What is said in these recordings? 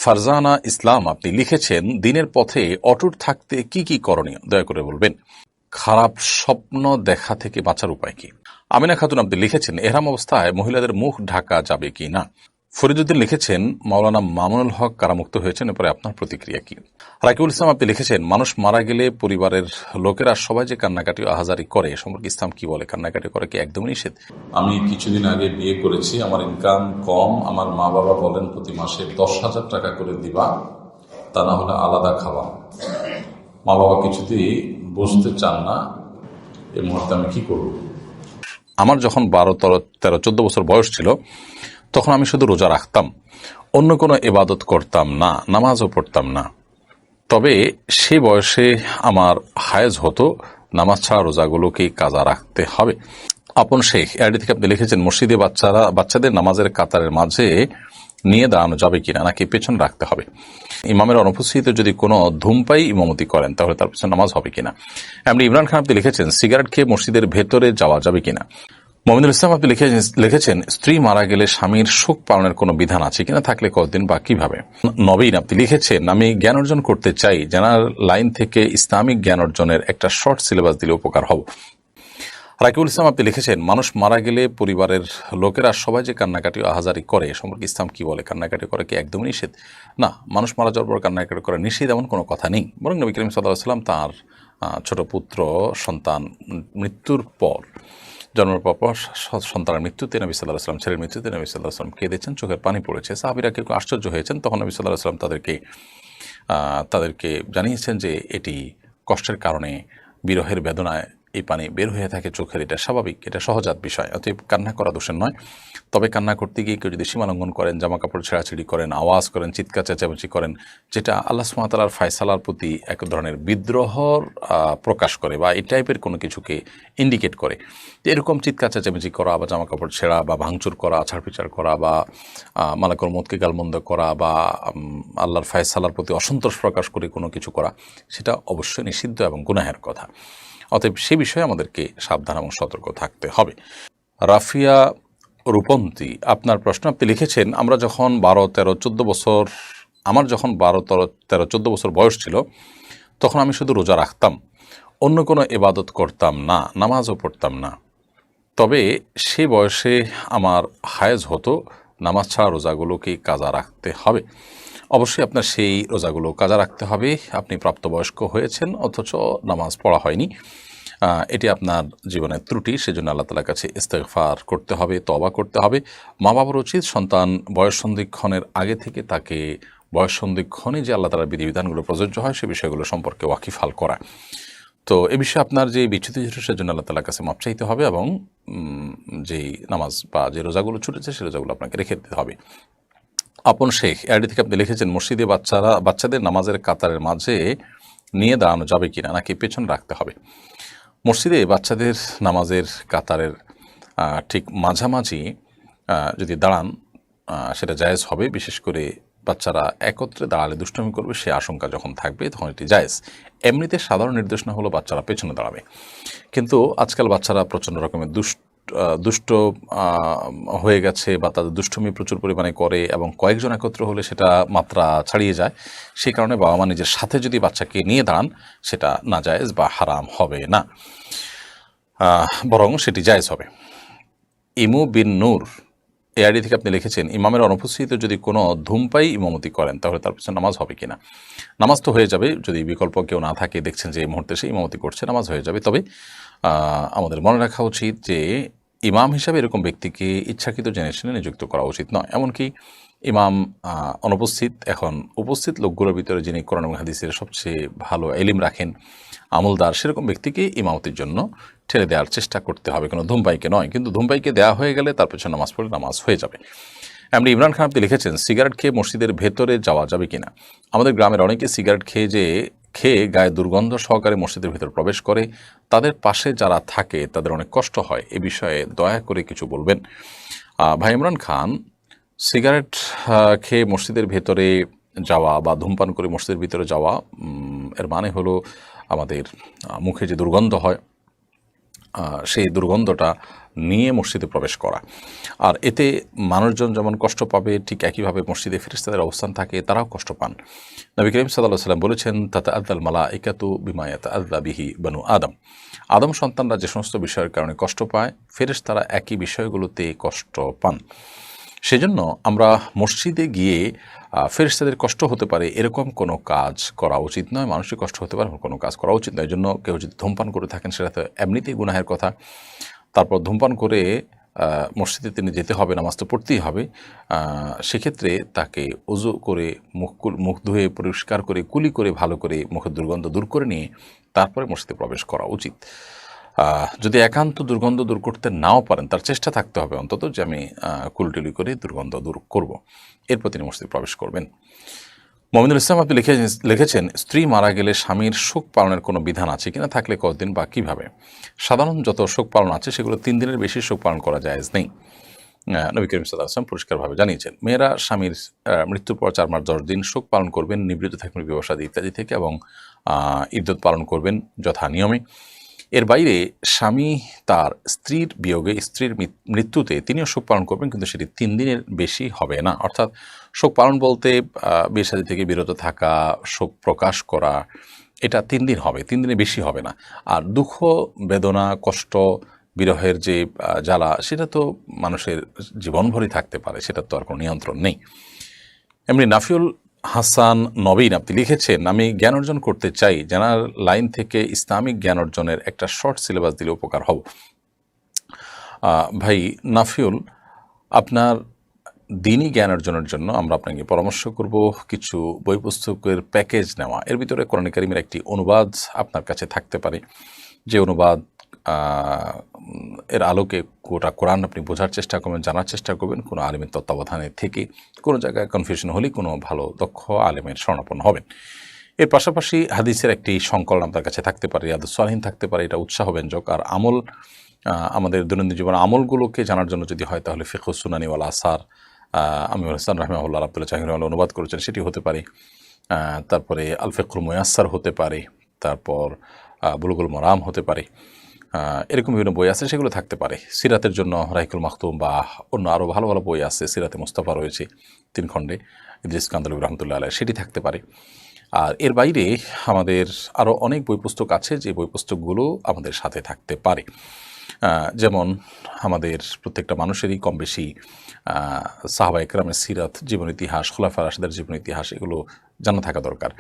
ফারজানা ইসলাম আপনি লিখেছেন, দিনের পথে অটুট থাকতে কি কি করণীয় দয়া করে বলবেন। খারাপ স্বপ্ন দেখা থেকে বাঁচার উপায় কি? আমিনা খাতুন আপনি লিখেছেন, এহরাম অবস্থায় মহিলাদের মুখ ঢাকা যাবে কি না? ফরিদুদ্দিন লিখেছেন, মাওলানা মামুনুল হক কারামুক্ত হয়েছেন, এরপরে আপনার প্রতিক্রিয়া কি? রাকিবুল ইসলাম আপনি লিখেছেন, মানুষ মারা গেলে পরিবারের লোকেরা সবাই যে কান্নাকাটি আহাজারি করে এ সম্পর্কে ইসলাম কি বলে? কান্নাকাটি করে কি একদমই নিষেধ? আমি কিছুদিন আগে বিয়ে করেছি, আমার ইনকাম কম, আমার মা বাবা বলেন প্রতি মাসে 10,000 টাকা করে দিবা, তা না হলে আলাদা খাওয়া। মা বাবা কিছুতেই বুঝতে চান না, এই মুহূর্তে আমি কি করব? আমার যখন 12, 13, 14 বছর বয়স ছিল তখন আমি শুধু রোজা রাখতাম, অন্য কোনো ইবাদত করতাম না, নামাজও পড়তাম না। তবে সে বয়সে আমার হায়েজ হতো, নামাজ ছাড়া রোজাগুলোকে কাজা রাখতে হবে। আপন শেখ এআইডি থেকে আপনি লিখেছেন, মসজিদে বাচ্চাদের নামাজের কাতারের মাঝে নিয়ে দাঁড়ানো যাবে কিনা, নাকি পেছন রাখতে হবে? ইমামের অনুপস্থিত যদি কোনো ধূমপায়ী ইমামতি করেন তাহলে তার পেছনে নামাজ হবে কিনা? এমনি ইমরান খান আপনি লিখেছেন, সিগারেট খেয়ে মসজিদের ভেতরে যাওয়া যাবে কিনা? মোহাম্মদুল ইসলাম আপনি লিখেছেন, স্ত্রী মারা গেলে স্বামীর শোক পালনের কোনো বিধান আছে কিনা, থাকলে কতদিন বা কিভাবে? নবীন আপনি লিখেছেন, আমি জ্ঞান অর্জন করতে চাই, জেনারেল লাইন থেকে ইসলামিক জ্ঞান অর্জনের একটা শর্ট সিলেবাস দিলে উপকার হব। রাকিবুল ইসলাম আপনি লিখেছেন, মানুষ মারা গেলে পরিবারের লোকেরা সবাই যে কান্নাকাটি আহাজারি করে এ সম্পর্কে ইসলাম কি বলে? কান্নাকাটি করে কি একদমই নিষেধ? না, মানুষ মারা যাওয়ার পর কান্নাকাটি করে নিষেধ এমন কোনো কথা নেই। বরং নবী করিম সাল্লাল্লাহু আলাইহি ওয়াসাল্লাম তাঁর ছোট পুত্র সন্তান মৃত্যুর পর, জন্মের পর সন্তানের মৃত্যুতে নবী সাল্লাল্লাহু আলাইহি ওয়াসাল্লাম, ছেলের মৃত্যুতে নবী সাল্লাল্লাহু আলাইহি ওয়াসাল্লাম কেঁদেছেন, চোখের পানি পড়েছে। সাহাবীরা কেউ আশ্চর্য হয়েছেন, তখন নবী সাল্লাল্লাহু আলাইহি ওয়াসাল্লাম তাদেরকে জানিয়েছেন যে এটি কষ্টের কারণে, বিরহের বেদনায় এই পানি বের হয়ে থাকে চোখের, এটা স্বাভাবিক, এটা সহজাত বিষয়, অতএব কান্না করা দোষের নয়। তবে কান্না করতে গিয়ে কেউ যদি সীমালঙ্ঘন করেন, জামা কাপড় ছেঁড়াছিড়ি করেন, আওয়াজ করেন, চিৎকার চেঁচামেচি করেন, যেটা আল্লাহ সুবহানাহু ওয়া তাআলার ফয়সালার প্রতি এক ধরনের বিদ্রোহর প্রকাশ করে বা এই টাইপের কোনো কিছুকে ইন্ডিকেট করে, এরকম চিৎকার চেঁচামেচি করা বা জামা কাপড় ছেঁড়া বা ভাঙচুর করা, আছাড় করা বা মালাকুল মউতকে গালমন্দ করা বা আল্লাহর ফয়সালার প্রতি অসন্তোষ প্রকাশ করে কোনো কিছু করা, সেটা অবশ্যই নিষিদ্ধ এবং গুনাহের কথা। অতএব সে বিষয়ে আমাদেরকে সাবধান এবং সতর্ক থাকতে হবে। রাফিয়া রূপন্তী আপনার প্রশ্ন আপনি লিখেছেন, আমার যখন 12, 13, 14 বছর বয়স ছিল তখন আমি শুধু রোজা রাখতাম, অন্য কোনো ইবাদত করতাম না, নামাজও পড়তাম না। তবে সে বয়সে আমার হায়েজ হতো, নামাজ ছাড়া রোজাগুলোকে কাজা রাখতে হবে। অবশ্যই আপনার সেই রোজাগুলো কাজা রাখতে হবে। আপনি প্রাপ্তবয়স্ক হয়েছেন অথচ নামাজ পড়া হয়নি, এটি আপনার জীবনের ত্রুটি, সেজন্য আল্লাহ তাআলার কাছে ইস্তেগফার করতে হবে, তওবা করতে হবে। মা বাবার উচিত সন্তান বয়স সন্ধিক্ষণের আগে থেকে তাকে বয়স সন্ধিক্ষণে যে আল্লাহ তাআলার বিধিবিধানগুলো প্রযোজ্য হয় সে বিষয়গুলো সম্পর্কে ওয়াকিফাল করা। তো এ বিষয়ে আপনার যে বিচ্যুতি ছিল সেজন্য আল্লাহ তাআলার কাছে মাপ চাইতে হবে এবং যেই নামাজ বা যে রোজাগুলো ছুটেছে সে রোজাগুলো আপনাকে রেখে দিতে হবে। আপন শেখ এআইডি থেকে আপনি লিখেছেন, মসজিদে বাচ্চাদের নামাজের কাতারের মাঝে নিয়ে দাঁড়ানো যাবে কিনা, নাকি পেছন রাখতে হবে? মসজিদে বাচ্চাদের নামাজের কাতারের ঠিক মাঝামাঝি যদি দাঁড়ান সেটা জায়েজ হবে। বিশেষ করে বাচ্চারা একত্রে দাঁড়ালে দুষ্টুমি করবে, সে আশঙ্কা যখন থাকবে তখন এটি জায়েজ। এমনিতে সাধারণ নির্দেশনা হলো বাচ্চারা পেছনে দাঁড়াবে, কিন্তু আজকাল বাচ্চারা প্রচণ্ড রকমের দুষ্ট হয়ে গেছে বা তাদের দুষ্টুমি প্রচুর পরিমাণে করে এবং কয়েকজন একত্র হলে সেটা মাত্রা ছাড়িয়ে যায়। সেই কারণে বাবা মা নিজের সাথে যদি বাচ্চাকে নিয়ে দাঁড়ান সেটা নাজায়েজ বা হারাম হবে না, বরং সেটি জায়েজ হবে। ইমু বিন নূর এআইডি থেকে আপনি লিখেছেন, ইমামের অনুপস্থিতিতে যদি কোনো ধূমপায়ী ইমামতি করেন তাহলে তার পিছনে নামাজ হবে কিনা? নামাজ তো হয়ে যাবে, যদি বিকল্প কেউ না থাকে, দেখছেন যে এই মুহূর্তে সে ইমামতি করছে, নামাজ হয়ে যাবে। তবে আমাদের মনে রাখা উচিত যে ইমাম হিসাবে এরকম ব্যক্তিকে ইচ্ছাকৃত জেনে শুনে নিযুক্ত করা উচিত নয়। এমনকি ইমাম অনুপস্থিত, এখন উপস্থিত লোকগুলোর ভিতরে যিনি কোরআন এবং হাদিসের সবচেয়ে ভালো এলিম রাখেন, আমলদার, সেরকম ব্যক্তিকে ইমামতির জন্য ঠেলে দেওয়ার চেষ্টা করতে হবে, কোনো ধূমপায়ীকে নয়। কিন্তু ধূমপায়ীকে দেওয়া হয়ে গেলে তার পেছনে নামাজ পড়লে নামাজ হয়ে যাবে। এমনি ইমরান খান আপনি লিখেছেন, সিগারেট খেয়ে মসজিদের ভেতরে যাওয়া যাবে কিনা? আমাদের গ্রামের অনেকে সিগারেট খেয়ে গায়ে দুর্গন্ধ সহকারে মসজিদের ভেতর প্রবেশ করে, তাদের পাশে যারা থাকে তাদের অনেক কষ্ট হয়, এ বিষয়ে দয়া করে কিছু বলবেন। ভাই ইমরান খান, সিগারেট খেয়ে মসজিদের ভেতরে যাওয়া বা ধূমপান করে মসজিদের ভিতরে যাওয়া, এর মানে হলো আমাদের মুখে যে দুর্গন্ধ হয় সেই দুর্গন্ধটা নিয়ে মসজিদে প্রবেশ করা। আর এতে মানুষজন যেমন কষ্ট পাবে, ঠিক একইভাবে মসজিদে ফেরেশতাদের অবস্থান থাকে, তারাও কষ্ট পান। নবী করিম সাল্লাল্লাহু আলাইহি ওয়াসাল্লাম বলেছেন, তাতাআদ্দাল মালাইকাতু বিমা ইয়াতাআদ্দা বিহি বানু আদম। আদম সন্তানরা যে সমস্ত বিষয়ের কারণে কষ্ট পায়, ফেরেশতারা একই বিষয়গুলোতে কষ্ট পান। সেজন্য আমরা মসজিদে গিয়ে ফেরেশতাদের কষ্ট হতে পারে এরকম কোনো কাজ করা উচিত নয়, মানুষের কষ্ট হতে পারে এমন কোনো কাজ করা উচিত নয়। এই জন্য কেউ যদি ধূমপান করে থাকেন, সেটা তো এমনিতেই গুনাহের কথা। তারপর ধূমপান করে মসজিদে তিনি যেতে হবে, নামাজ তো পড়তেই হবে। সেক্ষেত্রে তাকে ওযু করে মুখ ধুয়ে পরিষ্কার করে কুলি করে ভালো করে মুখের দুর্গন্ধ দূর করে নিয়ে তারপরে মসজিদে প্রবেশ করা উচিত। যদি একান্ত দুর্গন্ধ দূর করতে নাও পারেন, তার চেষ্টা থাকতে হবে অন্তত যে আমি কুলটুলি করে দুর্গন্ধ দূর করব, এরপর তিনি মসজিদে প্রবেশ করবেন। মমিনুল ইসলাম আপনি লিখেছেন, স্ত্রী মারা গেলে স্বামীর শোক পালনের কোনো বিধান আছে কিনা, থাকলে কতদিন বা কীভাবে? সাধারণ যত শোক পালন আছে সেগুলো 3 দিনের বেশি শোক পালন করা জায়েজ নেই। নবী করিম সাল্লাল্লাহু আলাইহি ওয়াসাল্লাম পরিষ্কারভাবে জানিয়েছেন, মেয়েরা স্বামীর মৃত্যুর পর 4 মাস 10 দিন শোক পালন করবেন, নিবৃত্ত থাকবেন বিবাসাদি ইত্যাদি থেকে, এবং ইদ্যত পালন করবেন যথা নিয়মে। এর বাইরে স্বামী তার স্ত্রীর বিয়োগে, স্ত্রীর মৃত্যুতে তিনিও শোক পালন করবেন, কিন্তু সেটি 3 দিনের বেশি হবে না। অর্থাৎ শোক পালন বলতে বিয়ে শাদী থেকে বিরত থাকা, শোক প্রকাশ করা, এটা 3 দিন হবে, 3 দিনের বেশি হবে না। আর দুঃখ, বেদনা, কষ্ট, বিরহের যে জ্বালা, সেটা তো মানুষের জীবনভরই থাকতে পারে, সেটা তো আর কোনো নিয়ন্ত্রণ নেই। এমনি নাফিউল হাসান নবীন আপনি লিখেছেন, আমি জ্ঞান অর্জন করতে চাই, জেনারেল লাইন থেকে ইসলামিক জ্ঞান অর্জনের একটা শর্ট সিলেবাস দিলে উপকার হব। ভাই নাফিউল, আপনার দিনই জ্ঞান অর্জনের জন্য আমরা আপনাকে পরামর্শ করব কিছু বই পুস্তকের প্যাকেজ নেওয়া। এর ভিতরে কোরআন কারীমের একটি অনুবাদ আপনার কাছে থাকতে পারে, যে অনুবাদ এর আলোকে গোটা কোরআন আপনি বোঝার চেষ্টা করবেন, জানার চেষ্টা করবেন, কোনো আলেমের তত্ত্বাবধানে থেকে কোনো জায়গায় কনফিউশন হলে কোনো ভালো দক্ষ আলেমের শরণাপন্ন হবেন। এর পাশাপাশি হাদিসের একটি সংকলন আপনার কাছে থাকতে পারে, রিয়াদুস সালিহিন থাকতে পারে, এটা উৎসাহব্যঞ্জক। আর আমল, আমাদের দৈনন্দিন জীবনের আমলগুলোকে জানার জন্য যদি হয়, তাহলে ফিকহুস সুনানি ওয়াল আসার আমিরুল হাসান রাহিমাহুল্লাহ আব্দুল্লাহ জাহির অনুবাদ করেছেন, সেটি হতে পারে। তারপরে আল ফিকহুল মুয়াসসার হতে পারে, তারপর বুলুগুল মারাম হতে পারে, এরকম বিভিন্ন বই আছে, সেগুলো থাকতে পারে। সিরাতের জন্য রাহিকুল মাখতুম বা অন্য আরও ভালো ভালো বই আছে, সিরাতে মুস্তাফা রয়েছে 3 খণ্ডে, ইদ্রিস কান্দলবী রহমতুল্লাহ আলাইহ, সেটি থাকতে পারে। আর এর বাইরে আমাদের আরও অনেক বই পুস্তক আছে, যে বই পুস্তকগুলো আমাদের সাথে থাকতে পারে। যেমন আমাদের প্রত্যেকটা মানুষেরই কম বেশি সাহাবা একরামের সিরাত, জীবন ইতিহাস, খোলাফা রাশিদের জীবন ইতিহাস, এগুলো জানা থাকা দরকার।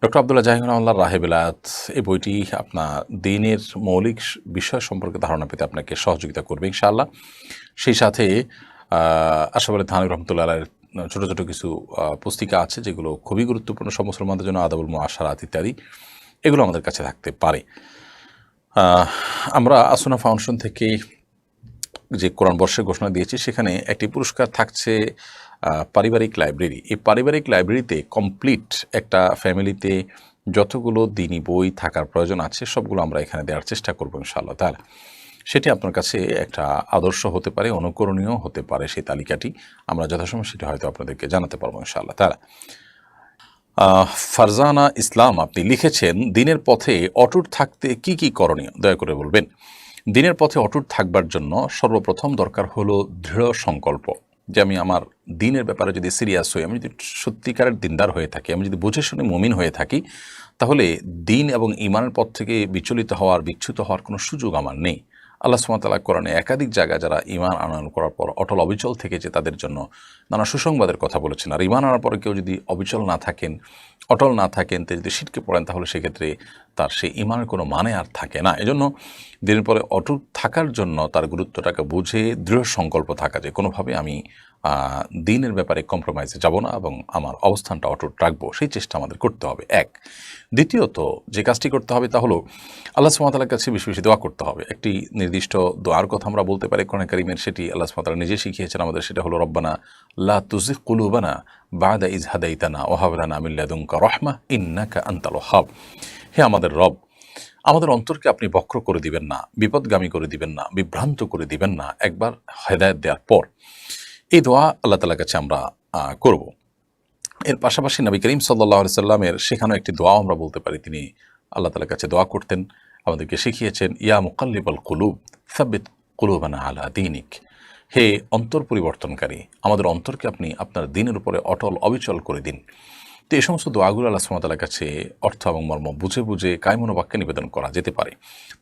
ডক্টর আব্দুল্লাহ জাহির রহমাল্লাহর রাহে বেলায়েত, এই বইটি আপনার দিনের মৌলিক বিষয় সম্পর্কে ধারণা পেতে আপনাকে সহযোগিতা করবে ইনশাআল্লাহ। সেই সাথে আশরাফ আলী থানভী রহমতুল্লাহ আলাইহির ছোটো ছোটো কিছু পুস্তিকা আছে, যেগুলো খুবই গুরুত্বপূর্ণ সব মুসলমানদের জন্য, আদাবুল মুআশারাত ইত্যাদি, এগুলো আমাদের কাছে থাকতে পারে। আমরা আসুনা ফাউন্ডেশন থেকে যে কোরআন বর্ষের ঘোষণা দিয়েছি, সেখানে একটি পুরস্কার থাকছে পারিবারিক লাইব্রেরি। এই পারিবারিক লাইব্রেরিতে কমপ্লিট একটা ফ্যামিলিতে যতগুলো দিনী বই থাকার প্রয়োজন আছে, সবগুলো আমরা এখানে দেওয়ার চেষ্টা করবো ইনশাআল্লাহ তাআলা। সেটি আপনার কাছে একটা আদর্শ হতে পারে, অনুকরণীয় হতে পারে। সেই তালিকাটি আমরা যথাসময় সেটি হয়তো আপনাদেরকে জানাতে পারবো ইনশাআল্লাহ তাআলা। ফারজানা ইসলাম আপনি লিখেছেন, দিনের পথে অটুট থাকতে কি কি করণীয় দয়া করে বলবেন। দিনের পথে অটুট থাকবার জন্য সর্বপ্রথম দরকার হলো দৃঢ় সংকল্প, যে আমি আমার দিনের ব্যাপারে যদি সিরিয়াস হই, আমি যদি সত্যিকারের দিনদার হয়ে থাকি, আমি যদি বুঝে শুনে মুমিন হয়ে থাকি, তাহলে দিন এবং ঈমানের পথ থেকে বিচলিত হওয়ার, বিচ্যুত হওয়ার কোনো সুযোগ আমার নেই। আল্লাহ সুবহানাহু ওয়া তাআলা কোরআনে একাধিক জায়গায় যারা ঈমান আনয়ন করার পর অটল অবিচল থেকেছে, তাদের জন্য নানা সুসংবাদের কথা বলেছেন। আর ঈমান আনার পরে কেউ যদি অবিচল না থাকেন, অটল না থাকেন, তিনি যদি শিরকে পড়েন, তাহলে সেক্ষেত্রে তার সেই ঈমানের কোনো মানে আর থাকে না। এজন্য দিনের পরে অটুট থাকার জন্য তার গুরুত্বটাকে বুঝে দৃঢ় সংকল্প থাকা, যে কোনোভাবে আমি দিনের ব্যাপারে কম্প্রোমাইজে যাব না এবং আমার অবস্থানটা অটুট রাখবো, সেই চেষ্টা আমাদের করতে হবে। এক, দ্বিতীয়ত যে কাজটি করতে হবে তা হলো আল্লাহ সুবহানাহু ওয়া তাআলার কাছে বেশি বেশি দোয়া করতে হবে। একটি নির্দিষ্ট দোয়ার কথা আমরা বলতে পারি কোরআন কারীমের, সেটি আল্লাহ সুবহানাহু ওয়া তাআলা নিজে শিখিয়েছেন আমাদের, সেটা হলো রব্বানা লা তুযিগ কুলুবানা বা'দা ইয হাদাইতানা ওয়া হাব লানা মিন লাদুনকা রাহমাহ ইন্নাকা আনতাল ওয়াহ্হাব। হে আমাদের রব, আমাদের অন্তরকে আপনি বক্র করে দিবেন না, বিপদগামী করে দিবেন না, বিভ্রান্ত করে দিবেন না একবার হেদায়েত দেওয়ার পর। এই দোয়া আল্লাহ তাআলার কাছে আমরা করব। এর পাশাপাশি নবী করিম সাল্লাল্লাহু আলাইহি সাল্লামের শেখানো একটি দোয়া আমরা বলতে পারি, তিনি আল্লাহ তাআলার কাছে দোয়া করতেন, আমাদেরকে শিখিয়েছেন, ইয়া মুকাল্লিবাল কুলুব সাব্বিত কুলুবানা আলা দীনিক, হে অন্তর পরিবর্তনকারী, আমাদের অন্তরকে আপনি আপনার দিনের উপরে অটল অবিচল করে দিন। তো এই সমস্ত দোয়াগুলো আল্লাহ সুবহানাহু ওয়া তাআলার কাছে অর্থ এবং মর্ম বুঝে বুঝে কায়মনোবাক্যে নিবেদন করা যেতে পারে।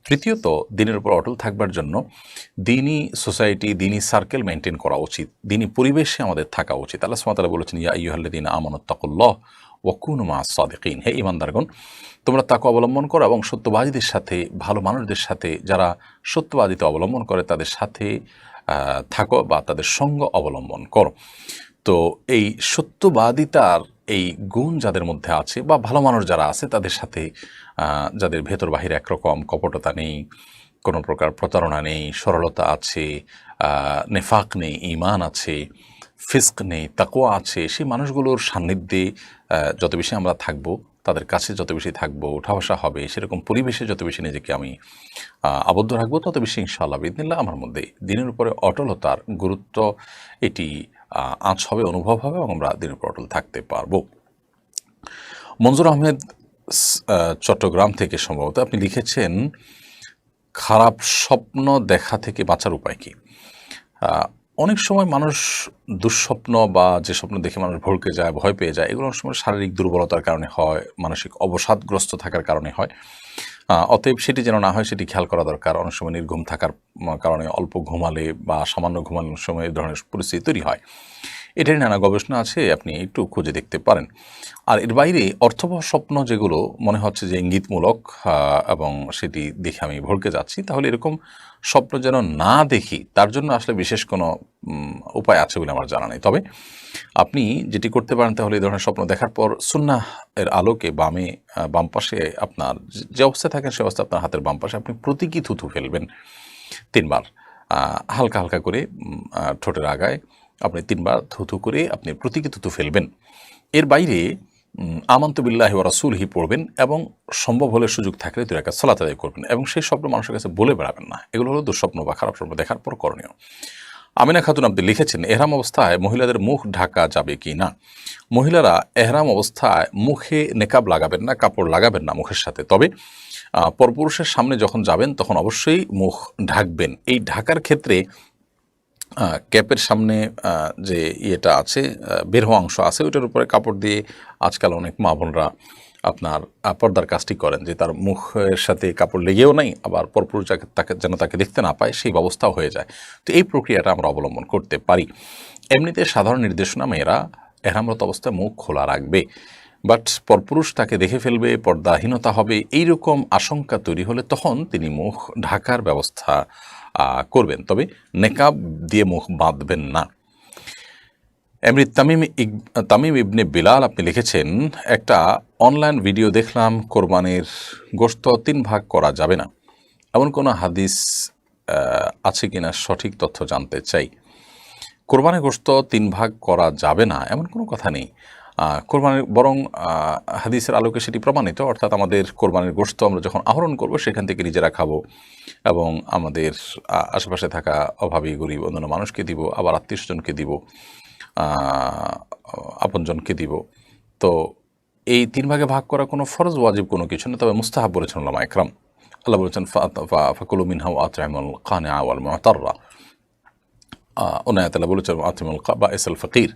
তৃতীয়ত, দিনের উপর অটল থাকবার জন্য দিনী সোসাইটি, দিনী সার্কেল মেনটেন করা উচিত, দিনী পরিবেশে আমাদের থাকা উচিত। আল্লাহ সুবহানাহু ওয়া তাআলা বলেছেন, ইয়া আইয়ুহাল্লাযীনা আমানুত্তাকুল্লাহ ওয়া কুনু মাআস সাদিকিন, হে ঈমানদারগণ, তোমরা তাকওয়া অবলম্বন করো এবং সত্যবাদীদের সাথে, ভালো মানুষদের সাথে, যারা সত্যবাদিতা অবলম্বন করে তাদের সাথে থাকো বা তাদের সঙ্গ অবলম্বন করো। তো এই সত্যবাদিতার এই গুণ যাদের মধ্যে আছে বা ভালো মানুষ যারা আছে তাদের সাথে, যাদের ভেতর বাহির একরকম, কপটতা নেই, কোনো প্রকার প্রতারণা নেই, সরলতা আছে, নেফাক নেই, ঈমান আছে, ফিস্ক নেই, তাকওয়া আছে, সেই মানুষগুলোর সান্নিধ্যে যত বেশি আমরা থাকব, তাদের কাছে যত বেশি থাকবো, উঠা বসা হবে, সেরকম পরিবেশে যত বেশি নিজেকে আমি আবদ্ধ রাখবো, তত বেশি ইনশাআল্লাহ বিদিনিল্লাহ আমার মধ্যে দিনের উপরে অটলতার গুরুত্ব এটি আঁচ হবে, অনুভব হবে এবং আমরা দিনের উপর অটল থাকতে পারবো। মনজুর আহমেদ চট্টগ্রাম থেকে সম্ভবত আপনি লিখেছেন, খারাপ স্বপ্ন দেখা থেকে বাঁচার উপায় কি? অনেক সময় মানুষ দুঃস্বপ্ন বা যে স্বপ্ন দেখে মানুষ ভড়কে যায়, ভয় পেয়ে যায়, এগুলো অনেক সময় শারীরিক দুর্বলতার কারণে হয়, মানসিক অবসাদগ্রস্ত থাকার কারণে হয়। অতএব সেটি যেন না হয় সেটি খেয়াল করা দরকার। অনেক সময় নির্ঘুম থাকার কারণে, অল্প ঘুমালে বা সামান্য ঘুমানোর সময় এই ধরনের পরিস্থিতি তৈরি হয়। এটারই নানা গবেষণা আছে, আপনি একটু খুঁজে দেখতে পারেন। আর এর বাইরে অর্থবহ স্বপ্ন যেগুলো মনে হচ্ছে যে ইঙ্গিতমূলক এবং সেটি দেখে আমি ভড়কে যাচ্ছি, তাহলে এরকম স্বপ্ন যেন না দেখি, তার জন্য আসলে বিশেষ কোনো উপায় আছে বলে আমার জানা নেই। তবে আপনি যেটি করতে পারেন, তাহলে এই ধরনের স্বপ্ন দেখার পর সুন্নাহ এর আলোকে বাম পাশে আপনার যে অবস্থায় থাকেন সে অবস্থায় আপনার হাতের বাম পাশে আপনি প্রতীকী থুথু ফেলবেন 3 বার, হালকা হালকা করে ঠোঁটের আগায় আপনি 3 বার থুথু করে আপনি প্রতীকী থুথু ফেলবেন। এর বাইরে আমানতু বিল্লাহি ওয়া রাসূলিহি পড়বেন এবং সম্ভব হলে সুযোগ থাকলে 2 রাকাত সালাত আদায় করবেন এবং সেই স্বপ্ন মানুষের কাছে বলে বেড়াবেন না। এগুলো হলো দুঃস্বপ্ন বা খারাপ স্বপ্ন দেখার পর করণীয়। আমিনা খাতুন আপনি লিখেছেন, এহরাম অবস্থায় মহিলাদের মুখ ঢাকা যাবে কি না? মহিলারা এহরাম অবস্থায় মুখে নেকাব লাগাবেন না, কাপড় লাগাবেন না মুখের সাথে। তবে পরপুরুষের সামনে যখন যাবেন তখন অবশ্যই মুখ ঢাকবেন। এই ঢাকার ক্ষেত্রে ক্যাপের সামনে যে ইয়েটা আছে, বের হওয়া অংশ আছে, ওইটার উপরে কাপড় দিয়ে আজকাল অনেক মা বোনরা আপনার পর্দার কাজটি করেন, যে তার মুখের সাথে কাপড় লেগেও নাই, আবার পরপুরুষ যেন তাকে দেখতে না পায় সেই ব্যবস্থাও হয়ে যায়। তো এই প্রক্রিয়াটা আমরা অবলম্বন করতে পারি। এমনিতে সাধারণ নির্দেশনা, মেয়েরা এহরামরত অবস্থায় মুখ খোলা রাখবে, বাট পরপুরুষ তাকে দেখে ফেলবে, পর্দাহীনতা হবে, এইরকম আশঙ্কা তৈরি হলে তখন তিনি মুখ ঢাকার ব্যবস্থা করবেন, তবে নেকাব দিয়ে মুখ বাঁধবেন না। এমনি তামিম ইবনে বিলাল আপনি লিখেছেন, একটা অনলাইন ভিডিও দেখলাম, কোরবানির গোশত 3 ভাগ করা যাবে না, এমন কোনো হাদিস আছে কিনা সঠিক তথ্য জানতে চাই। কোরবানির গোশত 3 ভাগ করা যাবে না এমন কোনো কথা নেই। কোরবানির বরং হাদিসের আলোকে সেটি প্রমাণিত, অর্থাৎ আমাদের কোরবানির গোশত আমরা যখন আহরণ করব সেখান থেকে নিজেরা খাবো এবং আমাদের আশেপাশে থাকা অভাবী গরিব অন্যান্য মানুষকে দিব, আবার আত্মীয়স্বজনকে দিব, আপনজনকে দিব। তো এই 3 ভাগে ভাগ করা কোনো ফরজ ওয়াজিব কোনো কিছু না, তবে মুস্তাহাব বলেছেন উলামা ইকরাম। আল্লাহ বলেছেন, ফাকুলু মিনহা ওয়া আত'ইমুল কানিআ ওয়াল মু'তাররা। অন্য আয়াতে আল্লাহ বলেছেন, আতিমুল বাইসাল ফকির,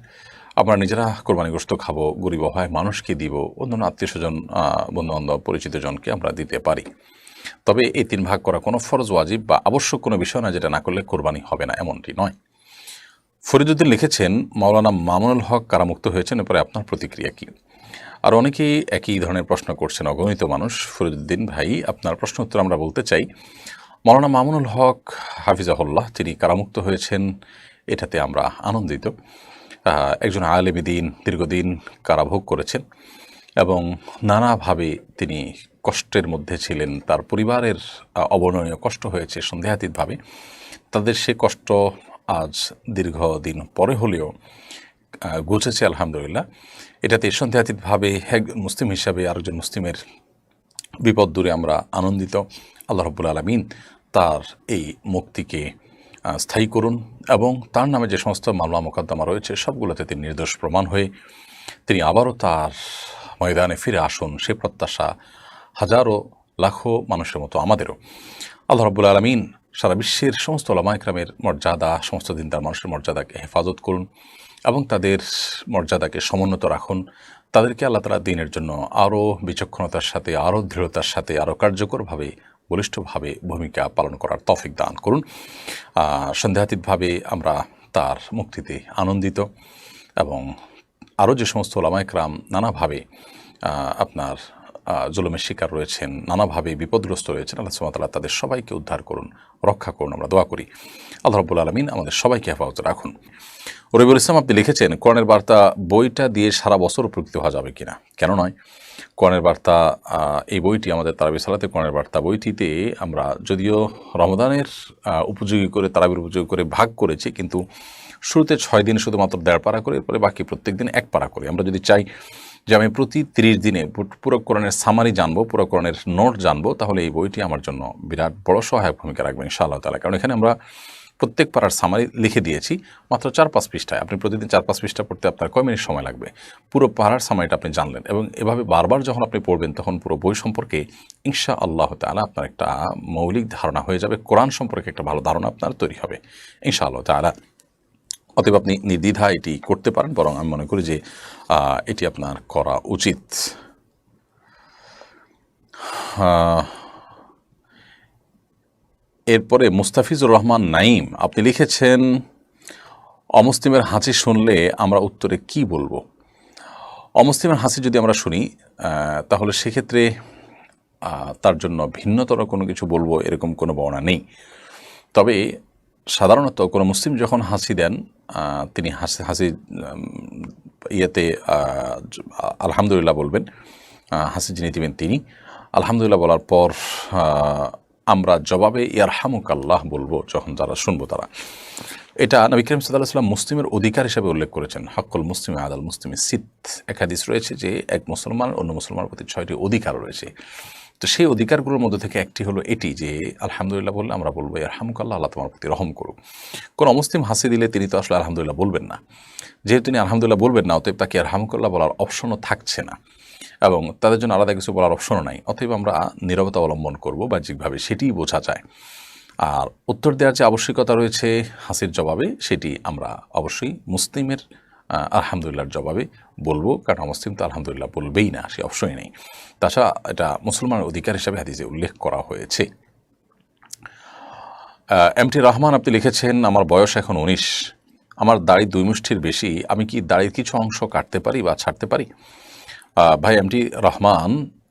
আমরা নিজেরা কোরবানি গোশত খাবো, গরিব অসহায় মানুষকে দিব, অন্যান্য আত্মীয়স্বজন, বন্ধুবান্ধব, পরিচিতজনকে আমরা দিতে পারি। তবে এই 3 ভাগ করা কোনো ফরজ ওয়াজিব বা আবশ্যক কোনো বিষয় না, যেটা না করলে কোরবানি হবে না, এমনটি নয়। ফরিদুদ্দিন লিখেছেন, মাওলানা মামুনুল হক কারামুক্ত হয়েছেন, এরপরে আপনার প্রতিক্রিয়া কী? আর অনেকেই একই ধরনের প্রশ্ন করছেন, অগণিত মানুষ। ফরিদুদ্দিন ভাই, আপনার প্রশ্ন উত্তর আমরা বলতে চাই। মাওলানা মামুনুল হক হাফিজাহুল্লাহ তিনি কারামুক্ত হয়েছেন, এটাতে আমরা আনন্দিত। একজন আলেম দ্বীন, দীর্ঘদিন কারাভোগ করেছেন এবং নানাভাবে তিনি কষ্টের মধ্যে ছিলেন, তার পরিবারের অবর্ণনীয় কষ্ট হয়েছে সন্দেহাতীতভাবে। তাদের সে কষ্ট আজ দীর্ঘদিন পরে হলেও ঘুচেছে আলহামদুলিল্লাহ। এটাতে সন্দেহাতীতভাবে একজন মুসলিম হিসাবে আরেকজন মুসলিমের বিপদ দূরে আমরা আনন্দিত। আল্লাহ রাব্বুল আলামিন তার এই মুক্তিকে স্থায়ী করুন এবং তার নামে যে সমস্ত মামলা মোকদ্দমা রয়েছে সবগুলোতে তিনি নির্দোষ প্রমাণ হয়ে তিনি আবারও তার ময়দানে ফিরে আসুন, সে প্রত্যাশা হাজারো লাখো মানুষের মতো আমাদেরও। আল্লাহ রাব্বুল আলামিন সারা বিশ্বের সমস্ত ওলামা ইকরামের মর্যাদা, সমস্ত দিনদার মানুষের মর্যাদাকে হেফাজত করুন এবং তাদের মর্যাদাকে সমুন্নত রাখুন। তাদেরকে আল্লাহ তাআলা দ্বীনের জন্য আরও বিচক্ষণতার সাথে, আরও দৃঢ়তার সাথে, আরও কার্যকরভাবে, বলিষ্ঠভাবে ভূমিকা পালন করার তৌফিক দান করুন। সন্দেহাতীতভাবে আমরা তার মুক্তিতে আনন্দিত এবং আরও যে সমস্ত ওলামা ইকরাম নানাভাবে আপনার জুলুমের শিকার রয়েছেন, নানাভাবে বিপদগ্রস্ত রয়েছেন, আল্লাহ সুবহানাহু ওয়া তাআলা তাদের সবাইকে উদ্ধার করুন, রক্ষা করুন, আমরা দোয়া করি। আল্লাহ রাব্বুল আলামিন আমাদের সবাইকে হেফাজতে রাখুন। রবিউল ইসলাম আপনি লিখেছেন, কোরআনের বার্তা বইটা দিয়ে সারা বছর উপকৃত হওয়া যাবে কিনা? কেন নয়? কোরআনের বার্তা এই বইটি, আমাদের তারাবি সালাতে কোরআনের বার্তা বইটিতে আমরা যদিও রমদানের উপযোগী করে, তারাবির উপযোগী করে ভাগ করেছি, কিন্তু শুরুতে 6 দিন শুধুমাত্র 1.5 পারা করে, এরপরে বাকি প্রত্যেক দিন 1 পারা করি। আমরা যদি চাই যে আমি প্রতি 30 দিনে পুরো কোরআনের সামারি জানবো, পুরো কোরআনের নোট জানবো, তাহলে এই বইটি আমার জন্য বিরাট বড় সহায়ক ভূমিকা রাখবে ইনশাআল্লাহ তাআলা। কারণ এখানে আমরা প্রত্যেক পারার সামারি লিখে দিয়েছি মাত্র 4-5 পৃষ্ঠায়। আপনি প্রতিদিন 4-5 পৃষ্ঠা পড়তে আপনার কয় মিনিট সময় লাগবে? পুরো পারার সামারিটা আপনি জানলেন, এবং এভাবে বারবার যখন আপনি পড়বেন তখন পুরো বই সম্পর্কে ইনশাআল্লাহ তাআলা আপনার একটা মৌলিক ধারণা হয়ে যাবে, কোরআন সম্পর্কে একটা ভালো ধারণা আপনার তৈরি হবে ইনশাআল্লাহ তাআলা। অতএব আপনি নির্দ্বিধায় এটি করতে পারেন, বরং আমি মনে করি যে এটি আপনার করা উচিত। এরপরে মুস্তাফিজুর রহমান নাইম আপনি লিখেছেন, অমুসলিমের হাসি শুনলে আমরা উত্তরে কি বলবো? অমুসলিমের হাসি যদি আমরা শুনি তাহলে সেক্ষেত্রে তার জন্য ভিন্নতর কোনো কিছু বলবো এরকম কোনো বর্ণনা নেই। তবে সাধারণত কোনো মুসলিম যখন হাসি দেন তিনি হাসি ইয়েতে আলহামদুলিল্লাহ বলবেন। হাসি যিনি দিবেন তিনি আলহামদুলিল্লাহ বলার পর আমরা জবাবে ইয়ারহামুকাল্লাহ বলবো যখন যারা শুনবো তারা। এটা নবী করিম সাল্লাল্লাহু আলাইহি ওয়াসাল্লাম মুসলিমের অধিকার হিসেবে উল্লেখ করেছেন। হাক্কুল মুসলিমি আলাল মুসলিমি সিত, এক হাদিস রয়েছে যে এক মুসলমান অন্য মুসলমানের প্রতি 6টি অধিকার রয়েছে। তো সেই অধিকারগুলোর মধ্যে থেকে একটি হলো এটি যে আলহামদুলিল্লাহ বললে আমরা বলবো ইয়ারহামুকাল্লাহ, আল্লাহ তোমার প্রতি রহম করুক। কোন অমুসলিম হাসি দিলে তিনি তো আসলে আলহামদুলিল্লাহ বলবেন না। যেহেতু তিনি আলহামদুলিল্লাহ বলবেন না, অতএব তাকে ইয়ারহামুকাল্লাহ বলার অপশনও থাকছে না, এবং তাদের জন্য আলাদা কিছু বলার অপশনও নাই। অতএব আমরা নীরবতা অবলম্বন করবো বাহ্যিকভাবে, সেটিই বোঝা যায়। আর উত্তর দেওয়ার যে আবশ্যকতা রয়েছে হাসির জবাবে, সেটি আমরা অবশ্যই মুসলিমের আলহামদুলিল্লাহর জবাবে বলবো, কারণ মুসলিম তো আলহামদুলিল্লাহ বলবেই না, সে অবশ্যই নেই। তাছাড়া এটা মুসলমানের অধিকার হিসাবে হাদিসে উল্লেখ করা হয়েছে। এমটি রহমান আপনি লিখেছেন, আমার বয়স এখন 19, আমার দাড়ি 2 মুষ্টির বেশি, আমি কি দাড়ির কিছু অংশ কাটতে পারি বা ছাড়তে পারি? ভাই এমটি রহমান,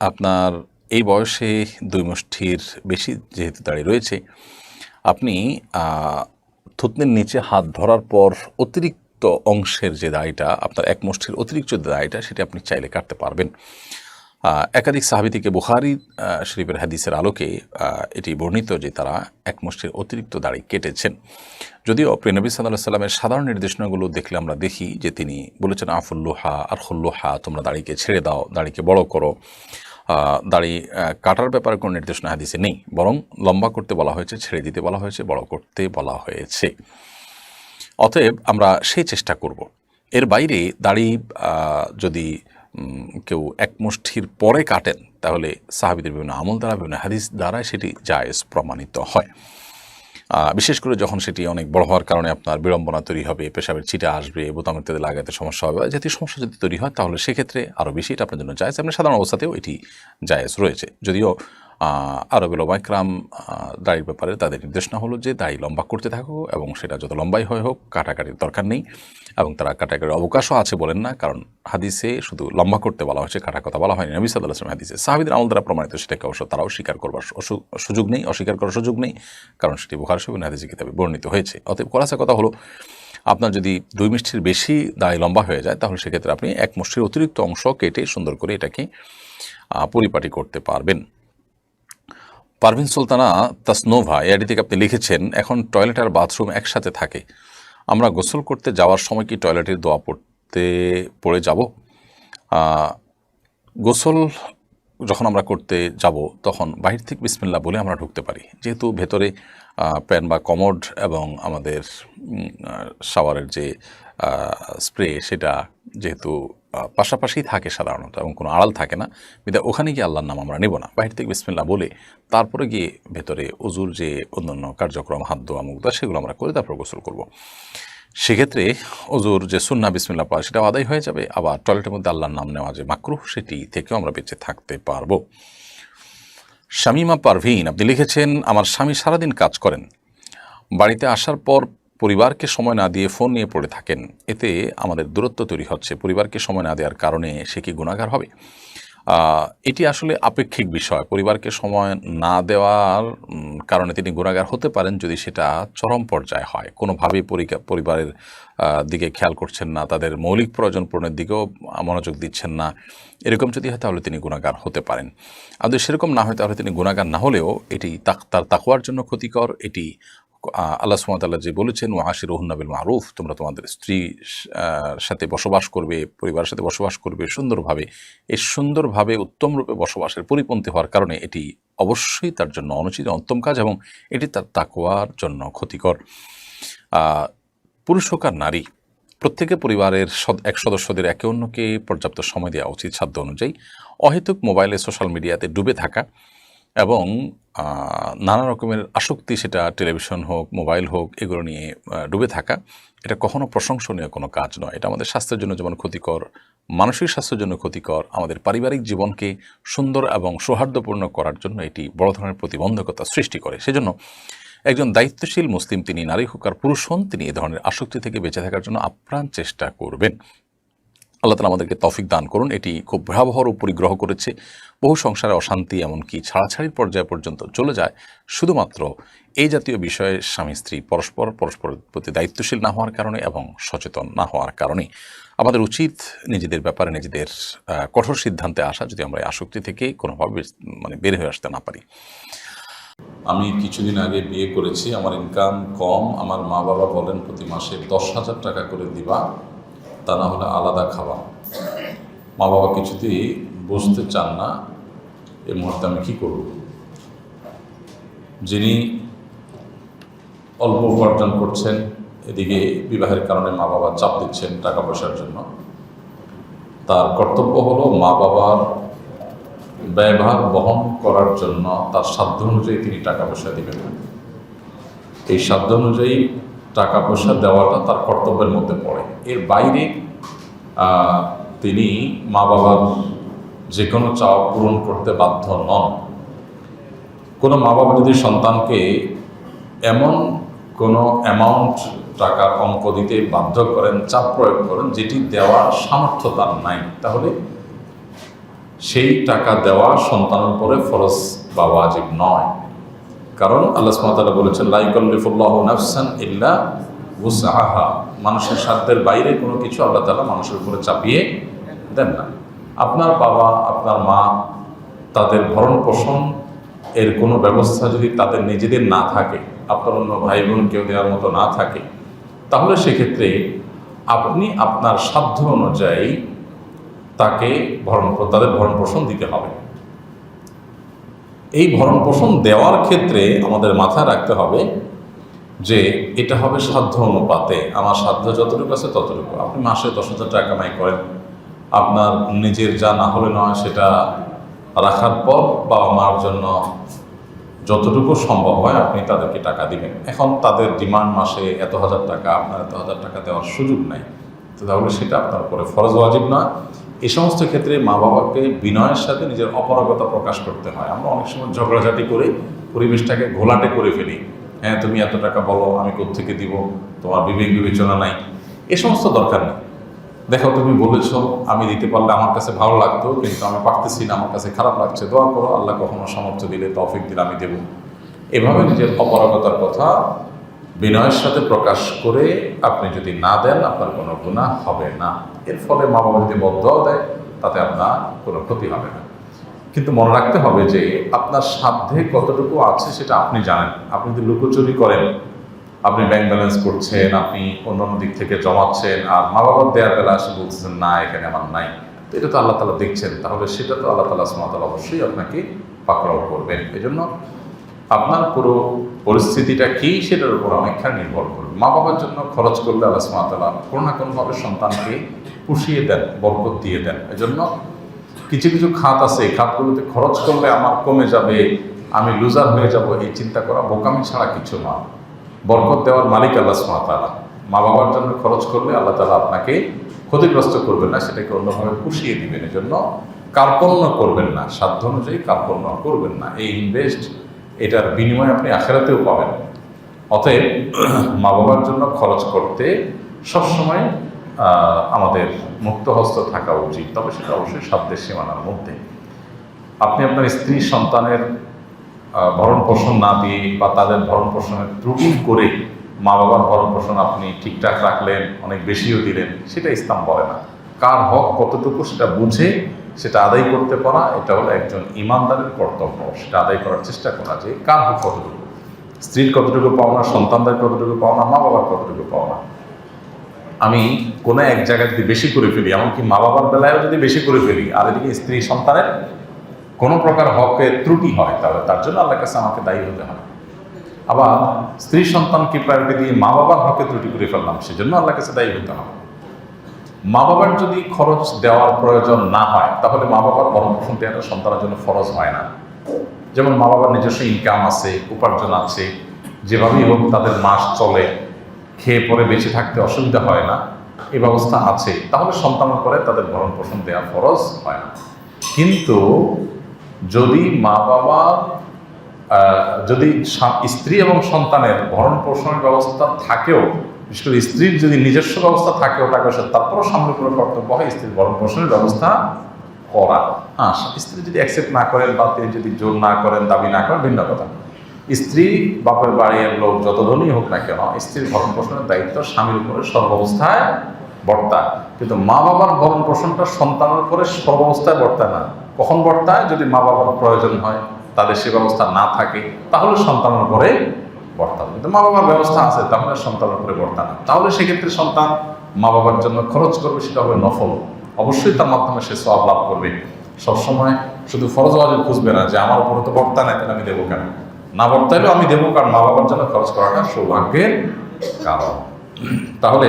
আপনার এই বয়সে 2 মুষ্টির বেশি যেহেতু দাড়ি রয়েছে, আপনি থুতনির নিচে হাত ধরার পর অতিরিক্ত অংশের যে দাড়িটা, আপনার 1 মুষ্টির অতিরিক্ত যে দাড়িটা, সেটি আপনি চাইলে কাটতে পারবেন। একাধিক সাহাবী থেকে বুখারী শরীফের হাদিসের আলোকে এটি বর্ণিত যে তারা 1 মুষ্টির অতিরিক্ত দাড়ি কেটেছেন। যদিও প্রিয় নবী সাল্লাল্লাহু আলাইহি সাল্লামের সাধারণ নির্দেশনাগুলো দেখলে আমরা দেখি যে তিনি বলেছেন আফুল্লুহা আর খুল্লুহা, তোমরা দাড়িকে ছেড়ে দাও, দাড়িকে বড় করো। দাড়ি কাটার ব্যাপারে কোনো নির্দেশনা হাদিসে নেই, বরং লম্বা করতে বলা হয়েছে, ছেড়ে দিতে বলা হয়েছে, বড় করতে বলা হয়েছে। অতএব আমরা সেই চেষ্টা করব। এর বাইরে দাড়ি যদি কেউ 1 মুষ্টির পরে কাটেন, তাহলে সাহাবীদের বিভিন্ন আমল দ্বারা, বিভিন্ন হাদিস দ্বারা সেটি জায়েজ প্রমাণিত হয়। বিশেষ করে যখন সেটি অনেক বড় হওয়ার কারণে আপনার বিড়ম্বনা তৈরি হবে, পেশাবের ছিটা আসবে, বোতামের তেলে লাগাতে সমস্যা হবে, জাতীয় সমস্যা যদি তৈরি হয়, তাহলে সেক্ষেত্রে আরও বেশি এটা আপনার জন্য জায়েজ। আপনার সাধারণ অবস্থাতেও এটি জায়েজ রয়েছে। যদিও আরবের ওলামা ইকরাম দাড়ির ব্যাপারে তাদের নির্দেশনা হলো যে দাড়ি লম্বা করতে থাকো, এবং সেটা যত লম্বাই হয় হোক, কাটাকাটির দরকার নেই, এবং তারা কাটাকাটির অবকাশও আছে বলেন না, কারণ হাদিসে শুধু লম্বা করতে বলা হয়েছে, কাটা কথা বলা হয়নি নবী সাল্লাল্লাহু আলাইহি ওয়াসাল্লাম হাদিসে। সাহাবীদের আমল দ্বারা প্রমাণিত, সেটাকে অবশ্য তারাও স্বীকার করবার সুযোগ নেই, অস্বীকার করার সুযোগ নেই, কারণ সেটি বুখারী শরীফ হাদিসে কিতাবে বর্ণিত হয়েছে। অতএব খোলাসা কথা হলো, আপনার যদি 2 মুষ্টির বেশি দাড়ি লম্বা হয়ে যায়, তাহলে সেক্ষেত্রে আপনি 1 মুষ্টির অতিরিক্ত অংশ কেটে সুন্দর করে এটাকে পরিপাটি করতে পারবেন। পারভিন সুলতানা তাসনোভা এআইডি থেকে আপনি লিখেছেন, এখন টয়লেট আর বাথরুম একসাথে থাকে, আমরা গোসল করতে যাওয়ার সময় কি টয়লেটের দোয়া পড়ে যাব? গোসল যখন আমরা করতে যাব তখন বাহির থেকে বিসমিল্লাহ বলে আমরা ঢুকতে পারি, যেহেতু ভেতরে প্যান বা কমোড এবং আমাদের শাওয়ারের যে স্প্রে, সেটা যেহেতু পাশাপাশি থাকে সাধারণত এবং কোনো আড়াল থাকে না, বিধায় ওখানে গিয়ে আল্লাহর নাম আমরা নেব না। বাহির থেকে বিসমিল্লাহ বলে তারপরে গিয়ে ভেতরে অজুর যে অন্যান্য কার্যক্রম, হাত ধোয়া, মুখ ধোয়া, সেগুলো আমরা করে তারপর গোসল করব। সেক্ষেত্রে অজুর যে সুন্নাহ বিসমিল্লাহ পড়া সেটাও আদায় হয়ে যাবে, আবার টয়লেটের মধ্যে আল্লাহর নাম নেওয়া যে মাকরুহ সেটি থেকেও আমরা বেঁচে থাকতে পারবো। শামিমা পারভিন আপনি লিখেছেন, আমার স্বামী সারাদিন কাজ করেন, বাড়িতে আসার পর পরিবারকে সময় না দিয়ে ফোন নিয়ে পড়ে থাকেন, এতে আমাদের দূরত্ব তৈরি হচ্ছে। পরিবারকে সময় না দেওয়ার কারণে সে কি গুনাহগার হবে? এটি আসলে আপেক্ষিক বিষয়। পরিবারকে সময় না দেওয়ার কারণে তিনি গুনাহগার হতে পারেন যদি সেটা চরম পর্যায়ে হয়, কোনোভাবেই পরিবারের দিকে খেয়াল করছেন না, তাদের মৌলিক প্রয়োজন পূরণের দিকেও মনোযোগ দিচ্ছেন না, এরকম যদি হয় তাহলে তিনি গুনাহগার হতে পারেন। আর যদি সেরকম না হয় তাহলে তিনি গুনাহগার না হলেও এটি তার তাকওয়ার জন্য ক্ষতিকর। এটি আল্লাহ সুবহানাহু ওয়া তাআলা যে বলেছেন, ওয়াশিরুহুন্না বিল মারুফ, তোমরা তোমাদের স্ত্রীর সাথে বসবাস করবে, পরিবারের সাথে বসবাস করবে সুন্দরভাবে। এই সুন্দরভাবে উত্তম রূপে বসবাসের পরিপন্থী হওয়ার কারণে এটি অবশ্যই তার জন্য অনুচিত, উত্তম কাজ, এবং এটি তার তাকওয়ার জন্য ক্ষতিকর। পুরুষ হোক আর নারী, প্রত্যেকে পরিবারের এক সদস্যদের একে অন্যকে পর্যাপ্ত সময় দেওয়া উচিত সাধ্য অনুযায়ী। অহেতুক মোবাইলে, সোশ্যাল মিডিয়াতে ডুবে থাকা এবং নানা রকমের আসক্তি, সেটা টেলিভিশন হোক, মোবাইল হোক, এগুলো নিয়ে ডুবে থাকা, এটা কখনো প্রশংসনীয় কোনো কাজ নয়। এটা আমাদের স্বাস্থ্যের জন্য যেমন ক্ষতিকর, মানসিক স্বাস্থ্যের জন্য ক্ষতিকর, আমাদের পারিবারিক জীবনকে সুন্দর এবং সৌহার্দ্যপূর্ণ করার জন্য এটি বড় ধরনের প্রতিবন্ধকতা সৃষ্টি করে। সেজন্য একজন দায়িত্বশীল মুসলিম, তিনি নারী হোক আর পুরুষ হন, তিনি এ ধরনের আসক্তি থেকে বেঁচে থাকার জন্য আপ্রাণ চেষ্টা করবেন। আল্লাহ তাআলা আমাদেরকে তৌফিক দান করুন। এটি খুব ভয়াবহ রূপ পরিগ্রহ করেছে, বহু সংসারে অশান্তি, এমনকি ছাড়াছাড়ির পর্যায় পর্যন্ত চলে যায় শুধুমাত্র এই জাতীয় বিষয়ে স্বামী স্ত্রী পরস্পরের প্রতি দায়িত্বশীল না হওয়ার কারণে এবং সচেতন না হওয়ার কারণে। আমাদের উচিত নিজেদের ব্যাপারে নিজেদের কঠোর সিদ্ধান্তে আসা, যদি আমরা এই আসক্তি থেকে কোনোভাবে বের হয়ে আসতে না পারি। আমি কিছুদিন আগে বিয়ে করেছি, আমার ইনকাম কম, আমার মা বাবা বলেন প্রতি মাসে 10,000 টাকা করে দিবা, তা না হলে আলাদা খাওয়া। মা বাবা কিছুতেই বুঝতে চান না, এই মুহূর্তে আমি কী করব? যিনি অল্প উপার্জন করছেন, এদিকে বিবাহের কারণে মা বাবা চাপ দিচ্ছেন টাকা পয়সার জন্য, তার কর্তব্য হলো মা বাবার ব্যয়ভার বহন করার জন্য তার সাধ্য অনুযায়ী তিনি টাকা পয়সা দেবেন। এই সাধ্য অনুযায়ী টাকা পয়সা দেওয়াটা তার কর্তব্যের মধ্যে পড়ে। এর বাইরে তিনি মা বাবার যে কোনো চাওয়া পূরণ করতে বাধ্য নন। কোনো মা বাবা যদি সন্তানকে এমন কোনো অ্যামাউন্ট টাকার অঙ্ক দিতে বাধ্য করেন, চাপ প্রয়োগ করেন, যেটি দেওয়ার সামর্থ্য তার নাই, তাহলে সেই টাকা দেওয়া সন্তানের উপরে ফরজ বা ওয়াজিব নয়। কারণ আল্লাহ সুবহানাহু ওয়া তাআলা বলেছেন, লা ইউকাল্লিফুল্লাহু নাফসান ইল্লা উসআহা, মানুষের সাধ্যের বাইরে কোনো কিছু আল্লাহ তাআলা মানুষের উপরে চাপিয়ে দেন না। আপনার বাবা, আপনার মা, তাদের ভরণ পোষণ এর কোনো ব্যবস্থা যদি তাদের নিজেদের না থাকে, আপনার অন্য ভাই বোন কেউ দেওয়ার মতো না থাকে, তাহলে সেক্ষেত্রে আপনি আপনার সাধ্য অনুযায়ী তাকে তাদের ভরণ পোষণ দিতে হবে। এই ভরণ পোষণ দেওয়ার ক্ষেত্রে আমাদের মাথায় রাখতে হবে যে এটা হবে সাধ্য অনুপাতে, আমার সাধ্য যতটুকু আছে ততটুকু। আপনি মাসে 10,000 টাকা কামাই করেন, আপনার নিজের যা না হলে নয় সেটা রাখার পর বাবা মার জন্য যতটুকু সম্ভব হয় আপনি তাদেরকে টাকা দিবেন। এখন তাদের ডিমান্ড মাসে এত হাজার টাকা, আপনার এত হাজার টাকা দেওয়ার সুযোগ নাই, তো তাহলে সেটা আপনার উপরে ফরজ ওয়াজিব নয়। এই সমস্ত ক্ষেত্রে মা বাবাকে বিনয়ের সাথে নিজের অপারগতা প্রকাশ করতে হয়। আমরা অনেক সময় ঝগড়াঝাটি করে পরিবেশটাকে ঘোলাটে করে ফেলি। হ্যাঁ, তুমি এত টাকা বলো, আমি কোত্থেকে দিব, তোমার বিবেক বিবেচনা নাই, এ সমস্ত দরকার নেই। দেখো, তুমি বলেছো, আমি দিতে পারলে আমার কাছে ভালো লাগতো, কিন্তু আমি পারতেছি না, আমার কাছে খারাপ লাগছে, দোয়া করো, আল্লাহ কখনো সামর্থ্য দিলে, তৌফিক দিলে আমি দেবো। এভাবে নিজের অপারগতার কথা বিনয়ের সাথে প্রকাশ করে আপনি যদি না দেন, আপনার কোনো গুনাহ হবে না। এর ফলে মা বাবা যদি বদদোয়া দেয়, তাতে আপনার কোনো ক্ষতি হবে না। কিন্তু মনে রাখতে হবে যে আপনার সাধ্যে কতটুকু আছে সেটা আপনি জানেন। আপনি যদি লুকোচুরি করেন, আপনি ব্যাংক ব্যালেন্স করছেন, আপনি অন্যান্য দিক থেকে জমাচ্ছেন, আর মা বাবার দেওয়ার বেলা এসে বলতেছেন না, এখানে আমার নাই, তো এটা তো আল্লাহ তাআলা দেখছেন, তাহলে সেটা তো আল্লাহ তাআলা সুবহানাহু ওয়া তাআলা অবশ্যই আপনাকে পাকড়াও করবেন। এই জন্য আপনার পুরো পরিস্থিতিটা কী সেটার উপর অনেকখানি নির্ভর করবে। মা বাবার জন্য খরচ করলে আল্লাহ সুবহানাহু ওয়া তাআলা কোনো না কোনোভাবে সন্তানকে পুষিয়ে দেন, বরকত দিয়ে দেন। এজন্য কিছু কিছু খাত আছে, এই খাতগুলোতে খরচ করলে আমার কমে যাবে, আমি লুজার হয়ে যাব, এই চিন্তা করা বোকামি ছাড়া কিছু না। বরকত দেওয়ার মালিক আল্লাহ সুবহানাহু ওয়া তাআলা। মা বাবার জন্য খরচ করলে আল্লাহ তাআলা আপনাকে ক্ষতিগ্রস্ত করবেন না, সেটাকে অন্যভাবে পুষিয়ে দিবেন। এজন্য কার্পণ্য করবেন না, সাধ্য অনুযায়ী কার্পণ্য করবেন না। এই ইনভেস্ট, এটার বিনিময়ে আপনি আখিরাতেও পাবেন। অতএব মা বাবার জন্য খরচ করতে সবসময় আমাদের মুক্ত হস্ত থাকা উচিত, তবে সেটা অবশ্যই সাধ্যের সীমানার মধ্যে। আপনি আপনার স্ত্রী সন্তানের ভরণ পোষণ না দিয়ে বা তাদের ভরণ পোষণের ত্রুটি করে মা বাবার ভরণ পোষণ আপনি ঠিকঠাক রাখলেন, অনেক বেশিও দিলেন, সেটা ইসলাম বলে না। কার হক কতটুকু সেটা বুঝে সেটা আদায় করতে পারা, এটা হলো একজন ইমানদারের কর্তব্য। সেটা আদায় করার চেষ্টা করা যে কার হক কতটুকু, স্ত্রীর কতটুকু পাওনা, সন্তানদের কতটুকু পাওনা, মা বাবার কতটুকু পাওনা। আমি কোনো এক জায়গায় যদি বেশি করে ফেলি, এমনকি মা বাবার বেলায়ও যদি বেশি করে ফেলি, আর এদিকে স্ত্রী সন্তানের কোনো প্রকার হকের ত্রুটি হয়, তাহলে তার জন্য আল্লাহর কাছে আমাকে দায়ী হতে হবে। আবার স্ত্রী সন্তানকে প্রায়োরিটি দিয়ে মা বাবার হকে ত্রুটি করে ফেললাম, সেজন্য আল্লাহর কাছে দায়ী হতে হবে। মা বাবার যদি খরচ দেওয়ার প্রয়োজন না হয়, তাহলে মা বাবার ভরণ পোষণ দেওয়াটা সন্তানের জন্য ফরজ হয় না। যেমন মা বাবার নিজস্ব ইনকাম আছে, উপার্জন আছে, যেভাবেই হোক তাদের মাস চলে, খেয়ে পরে বেঁচে থাকতে অসুবিধা হয় না, এই ব্যবস্থা আছে, তাহলে সন্তানের পরে তাদের ভরণ পোষণ দেওয়া ফরজ হয় না। কিন্তু যদি মা বাবা যদি স্ত্রী এবং সন্তানের ভরণ পোষণের ব্যবস্থা থাকেও, বিশেষ করে স্ত্রীর যদি নিজস্ব ব্যবস্থা থাকেও টাকা পয়সা, তারপরও সামনে করে কর্তব্য হয় স্ত্রীর ভরণ পোষণের ব্যবস্থা করা। হ্যাঁ, স্ত্রী যদি অ্যাকসেপ্ট না করেন বা তিনি যদি জোর না করেন, দাবি না করেন, ভিন্ন কথা। স্ত্রী বাপের বাড়ির লোক যত ধনী হোক না কেন, স্ত্রীর ভরণ পোষণের দায়িত্ব স্বামীর উপরে সর্বাবস্থায় বর্তায়। কিন্তু মা বাবার ভরণ পোষণটা সন্তানের উপরে সর্বাবস্থায় বর্তায় না। কখন বর্তায়? যদি মা বাবার প্রয়োজন হয়, তাদের সে ব্যবস্থা না থাকে, তাহলে সন্তানের উপরে বর্তাবে। কিন্তু মা বাবার ব্যবস্থা আছে, তাহলে সন্তানের উপরে বর্তায় না। তাহলে সেক্ষেত্রে সন্তান মা বাবার জন্য খরচ করবে, সেটা হবে নফল, অবশ্যই তার মাধ্যমে সে সওয়াব লাভ করবে। সবসময় শুধু ফরজ ওয়াজিব খুঁজবে না যে আমার উপরে তো বর্তায় না, তাহলে আমি দেবো কেন। না বর্তাইলেও আমি দেবো, কারণ মা বাবার জন্য খরচ করাটা সৌভাগ্যের কারণ। তাহলে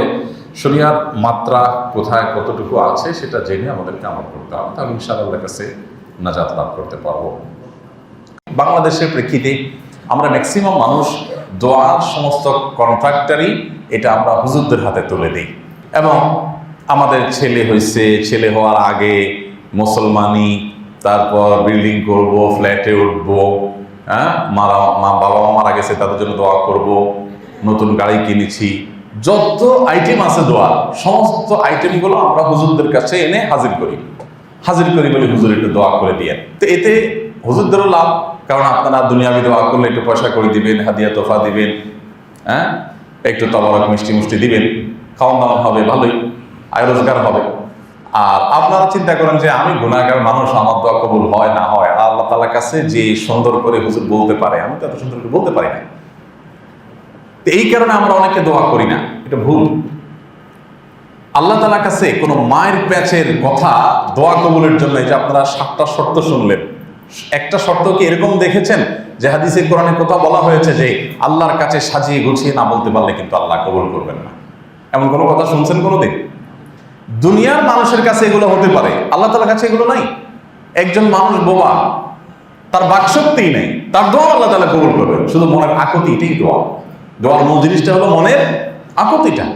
শরিয়ার মাত্রা কোথায় কতটুকু আছে সেটা জেনে আমাদেরকে আমল করতে হবে, তাহলে ইনশাআল্লাহর কাছে নাজাত লাভ করতে পারবো। বাংলাদেশের প্রেক্ষিতে আমরা ম্যাক্সিমাম মানুষ দোয়ার সমস্ত কন্ট্রাক্টারই এটা আমরা হুজুরদের হাতে তুলে দিই, এবং আমাদের ছেলে হয়েছে, ছেলে হওয়ার আগে মুসলমানি, তারপর বিল্ডিং করব, ফ্ল্যাটে উঠবো, হ্যাঁ, বাবা মা মারা গেছে তাদের জন্য দোয়া করব, নতুন গাড়ি কিনেছি, যত আইটেম আছে দোয়া, সমস্ত আইটেমগুলো আমরা হুজুরদের কাছে এনে হাজির করি বলে হুজুর একটু দোয়া করে দিয়ে। তো এতে হুজুরদেরও লাভ, কারণ আপনারা দুনিয়াবি দোয়া করলে একটু পয়সা করে দিবেন, হাদিয়া তোফা দিবেন, হ্যাঁ, একটু তবরক মিষ্টি দিবেন, খাওয়ান দাওয়ান হবে, ভালোই আয় রোজগার হবে। আর আপনারা চিন্তা করেন যে আমি গুনাহগার মানুষ, আমার দোয়া কবুল হয় না হয়, আর আল্লাহ তাআলার কাছে যে সুন্দর করে হুজুর বলতে পারে, আমি তো এত সুন্দর করে বলতে পারি না। তো এই কারণে আমরা অনেকে দোয়া করি না, এটা ভুল। আল্লাহ তাআলার কাছে কোনো মায়ের প্যাচের কথা দোয়া কবুলের জন্য, এই যে আপনারা 7টা শর্ত শুনলেন, একটা শর্ত কি এরকম দেখেছেন যে হাদিসে কোরআনে কোথাও বলা হয়েছে যে আল্লাহর কাছে সাজিয়ে গুছিয়ে না বলতে পারলে কিন্তু আল্লাহ কবুল করবেন না? এমন কোনো কথা শুনছেন কোনোদিন? দুনিয়ার মানুষের কাছে এগুলো হতে পারে, আল্লাহ তাআলার কাছে এগুলো নাই। একজন মানুষ বোবা, তার বাকশক্তিই নেই, তার দোয়া আল্লাহ তাআলা কবুল করবেন, শুধু মনের আকুতি, এটাই দোয়া। দোয়ার মূল জিনিসটা হলো মনের আকুতিটা।